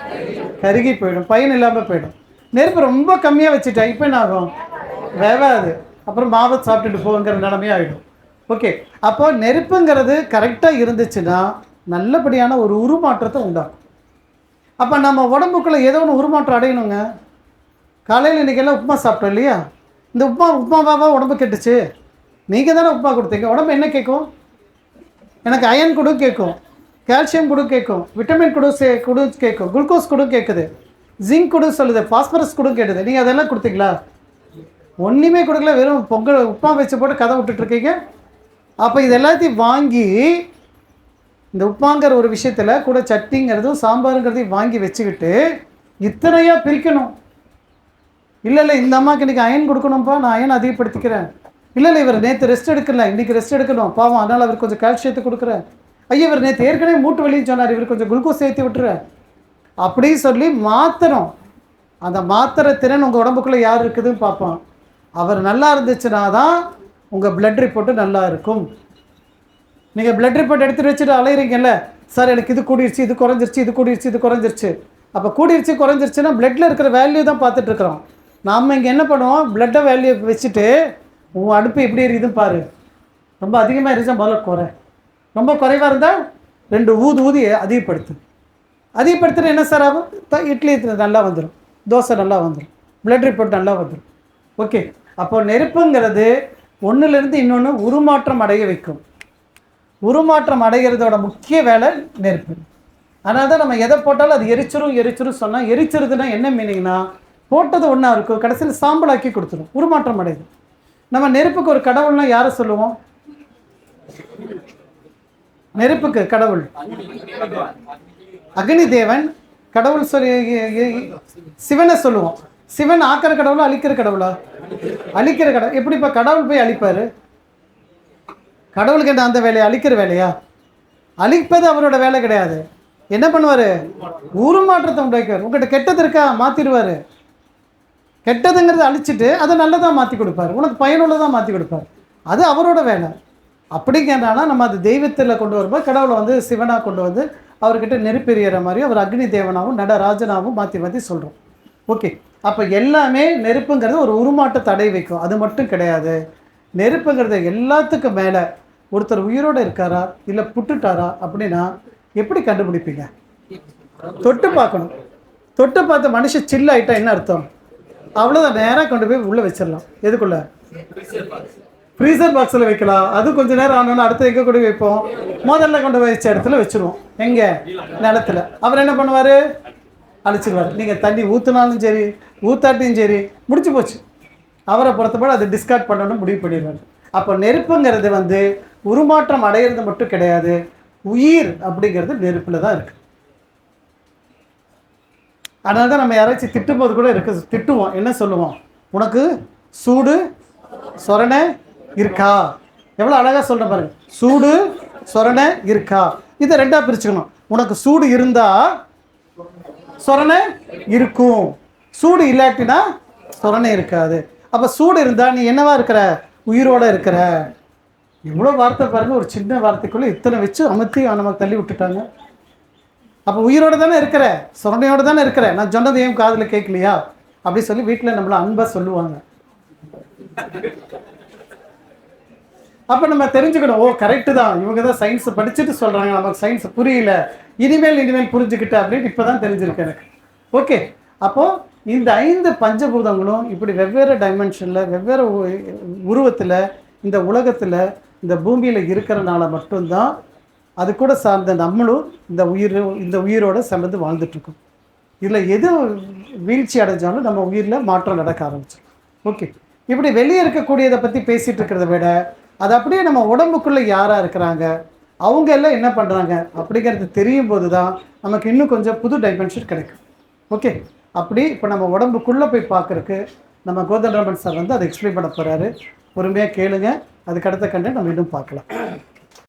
கருகி போயிடும், பயன் இல்லாமல் போயிடும். நெருப்பு ரொம்ப கம்மியாக வச்சுட்டா இப்போ என்ன ஆகும்? வேவாது, அப்புறம் மாவை சாப்பிட்டுட்டு போங்கிற நிலைமையாக ஆகிடும். ஓகே, அப்போ நெருப்புங்கிறது கரெக்டாக இருந்துச்சுன்னா நல்லபடியான ஒரு உருமாற்றத்தை உண்டாகும். அப்போ நம்ம உடம்புக்குள்ளே ஏதோ ஒன்று உருமாற்றம் அடையணுங்க. காலையில் இன்றைக்கெல்லாம் உப்புமா சாப்பிட்டோம் இல்லையா? இந்த உப்புமாவாக உடம்பு கெட்டுச்சு. நீங்கள் தானே உப்புமா கொடுத்தீங்க. உடம்பு என்ன கேட்கும்? எனக்கு அயன் கொடு கேட்கும், கால்சியம் கொடு கேட்கும், விட்டமின் கொடு கேட்கும், குளுக்கோஸ் கொடு கேட்குது, ஜிங்க் கொடு சொல்லுது, பாஸ்பரஸ் கொடு கேட்குது. நீங்கள் அதெல்லாம் கொடுத்தீங்களா? ஒன்றுமே கொடுக்கல, வெறும் பொங்கல் உப்புமா வச்சு போட்டு கதை விட்டுட்ருக்கீங்க. அப்போ இது எல்லாத்தையும் வாங்கி இந்த உப்புமாங்கிற ஒரு விஷயத்தில் கூட சட்னிங்கிறதும் சாம்பாருங்கிறதையும் வாங்கி வச்சுக்கிட்டு இத்தனையாக பிரிக்கணும். இல்லை இந்த அம்மாவுக்கு இன்றைக்கி அயன் கொடுக்கணும்ப்பா, நான் அயன் அதிகப்படுத்திக்கிறேன். இல்லை இவர் நேற்று ரெஸ்ட் எடுக்கல, இன்றைக்கி ரெஸ்ட் எடுக்கணும் பாவம், அதனால் அவர் கொஞ்சம் கால்சியத்தை கொடுக்குறேன். ஐயா இவர் நேற்று ஏற்கனவே மூட்டு வலின்னு சொன்னார், இவர் கொஞ்சம் குளுக்கோஸ் ஏற்றி விட்டுறேன் அப்படின்னு சொல்லி மாற்றணும். அந்த மாத்திரை திறன் உங்கள் உடம்புக்குள்ளே யார் இருக்குதுன்னு பார்ப்போம். அவர் நல்லா இருந்துச்சுன்னா தான் உங்கள் பிளட் ரிப்போர்ட்டு நல்லா இருக்கும். நீங்கள் பிளட் ரிப்போர்ட் எடுத்துகிட்டு வச்சுட்டு அலையிறீங்கல்ல, சார் எனக்கு இது கூடிருச்சு, இது குறைஞ்சிருச்சு, இது கூடிருச்சு, இது குறைஞ்சிருச்சு. அப்போ கூடிருச்சு குறைஞ்சிருச்சுன்னா பிளட்டில் இருக்கிற வேல்யூ தான் பார்த்துட்ருக்குறோம். நாம் இங்கே என்ன பண்ணுவோம், பிளட்டை வேல்யூ வச்சுட்டு உன் அடுப்பு எப்படி இருக்குதுன்னு பாரு, ரொம்ப அதிகமாக இருந்துச்சா முதல்ல குறை, ரொம்ப குறைவாக இருந்தால் 2 ஊதி அதிகப்படுத்து. அதிகப்படுத்துகிற என்ன சார் ஆகும், இட்லி நல்லா வந்துடும், தோசை நல்லா வந்துடும், பிளட் ரிப்போர்ட் நல்லா வந்துடும். ஓகே, அப்போது நெருப்புங்கிறது ஒன்றுலேருந்து இன்னொன்று உருமாற்றம் அடைய வைக்கும். உருமாற்றம் அடைகிறதோட முக்கிய வேலை நெருப்பு. அதனால தான் நம்ம எதை போட்டாலும் அது எரிச்சிரும் சொன்னால், எரிச்சிருதுன்னா என்ன மீனிங்னா போட்டது ஒன்றா இருக்கும், கடைசியில் சாம்பலாக்கி கொடுத்துரும், உருமாற்றம் அடையுது. நம்ம நெருப்புக்கு ஒரு கடவுள்னா யாரை சொல்லுவோம்? நெருப்புக்கு கடவுள் அக்னி தேவன் கடவுள் சொல்லி சிவனை சொல்லுவோம். சிவன் ஆக்கிற கடவுளா அழிக்கிற கடவுளா? அழிக்கிற கடவுள். எப்படி இப்போ கடவுள் போய் அழிப்பார்? கடவுளுக்கு என்ன அந்த வேலையா, அழிக்கிற வேலையா? அழிப்பது அவரோட வேலை கிடையாது. என்ன பண்ணுவார், உருமாற்றத்தை உண்டாக்குவார். உங்கள்கிட்ட கெட்டது இருக்கா மாற்றிடுவார். கெட்டதுங்கிறத அழிச்சிட்டு அதை நல்லதாக மாற்றி கொடுப்பார், உனக்கு பயனுள்ளதாக மாற்றி கொடுப்பார். அது அவரோட வேலை. அப்படிங்கிறனால நம்ம அது தெய்வத்தில் கொண்டு வரும்போது கடவுளை வந்து சிவனாக கொண்டு வந்து அவர்கிட்ட நெருப்பெறிகிற மாதிரி அவர் அக்னி தேவனாகவும் நடராஜனாகவும் மாற்றி சொல்கிறோம். ஓகே, அப்போ எல்லாமே நெருப்புங்கிறது ஒரு உருமாற்ற தடை வைக்கும். அது மட்டும் கிடையாது, நெருப்புங்கிறது எல்லாத்துக்கும் மேலே ஒருத்தர் உயிரோடு இருக்காரா இல்லை புட்டுட்டாரா அப்படின்னா எப்படி கண்டுபிடிப்பீங்க? தொட்டு பார்க்கணும். தொட்டு பார்த்து மனுஷன் சில்ல ஆகிட்டா என்ன அர்த்தம்? அவ்வளோதான், நேராக கொண்டு போய் உள்ளே வச்சிடலாம். எதுக்குள்ள? ஃப்ரீசர் பாக்ஸில் வைக்கலாம். அது கொஞ்சம் நேரம் ஆனோன்னு அடுத்து எங்கே கொண்டு வைப்போம்? முதல்ல கொண்டு போய் வச்ச இடத்துல வச்சுருவோம். எங்கே? நிலத்தில். அவர் என்ன பண்ணுவார்? அழிச்சிடுவார். நீங்கள் தண்ணி ஊற்றுனாலும் சரி ஊற்றாட்டியும் சரி முடிச்சு போச்சு. அவரை பொறுத்தப்பட அது டிஸ்கார்ட் பண்ணணும்னு முடிவு பண்ணிடுவார். அப்போ நெருப்புங்கிறது வந்து உருமாற்றம் அடையிறது மட்டும் கிடையாது, உயிர் அப்படிங்கிறது நெருப்பில் தான் இருக்குது. அதனால தான் நம்ம யாராச்சும் திட்டும்போது கூட திட்டுவோம். என்ன சொல்லுவோம்? உனக்கு சூடு சொரணை இருக்கா? எவ்வளோ அழகாக சொல்கிறேன் பாருங்க. சூடு சொரணை இருக்கா, இதை ரெண்டாக பிரிச்சுக்கணும். உனக்கு சூடு இருந்தால் சொரணை இருக்கும், சூடு இல்லாட்டினா சொரணை இருக்காது. அப்போ சூடு இருந்தால் நீ என்னவா இருக்கிற? உயிரோடு இருக்கிற. இவ்வளோ வார்த்தை பாருங்கள், ஒரு சின்ன வார்த்தைக்குள்ளே இத்தனை வச்சு அமர்த்தி நமக்கு தள்ளி விட்டுட்டாங்க. அப்போ உயிரோடு தானே இருக்கிற, சொரணையோடு தானே இருக்கிற, நான் சொன்னது ஏன் காதில் கேட்கலையா அப்படி சொல்லி வீட்டில் நம்மளை அன்பாக சொல்லுவாங்க. அப்போ நம்ம தெரிஞ்சுக்கணும், ஓ கரெக்டு தான், இவங்க தான் சயின்ஸ் படிச்சுட்டு சொல்கிறாங்க, நமக்கு சயின்ஸ் புரியல, இனிமேல் புரிஞ்சுக்கிட்ட அப்படின்னு இப்போ தான் தெரிஞ்சிருக்கு எனக்கு. ஓகே, அப்போது இந்த 5 பஞ்சபூதங்களும் இப்படி வெவ்வேறு டைமென்ஷனில் வெவ்வேறு உருவத்தில் இந்த உலகத்தில் இந்த பூமியில் இருக்கிறனால மட்டும்தான் அது கூட சார்ந்த நம்மளும் இந்த உயிரோடு சேர்ந்து வாழ்ந்துட்டுருக்கோம். இதில் எது வீழ்ச்சி அடைஞ்சாலும் நம்ம உயிரில் மாற்றம் நடக்க ஆரம்பிச்சோம். ஓகே, இப்படி வெளியே இருக்கக்கூடியதை பற்றி பேசிகிட்டு இருக்கிறத விட அது அப்படியே நம்ம உடம்புக்குள்ளே யாராக இருக்கிறாங்க, அவங்க எல்லாம் என்ன பண்ணுறாங்க அப்படிங்கிறது தெரியும் போது தான் நமக்கு இன்னும் கொஞ்சம் புது டைமென்ஷன் கிடைக்கும். ஓகே, அப்படி இப்போ நம்ம உடம்புக்குள்ளே போய் பார்க்குறக்கு நம்ம கோதண்டராமன் சார் வந்து அதை எக்ஸ்பிளைன் பண்ண போகிறாரு. பொறுமையாக கேளுங்க, அதுக்கு அடுத்த கண்டென்ட் நம்ம இன்னும் பார்க்கலாம்.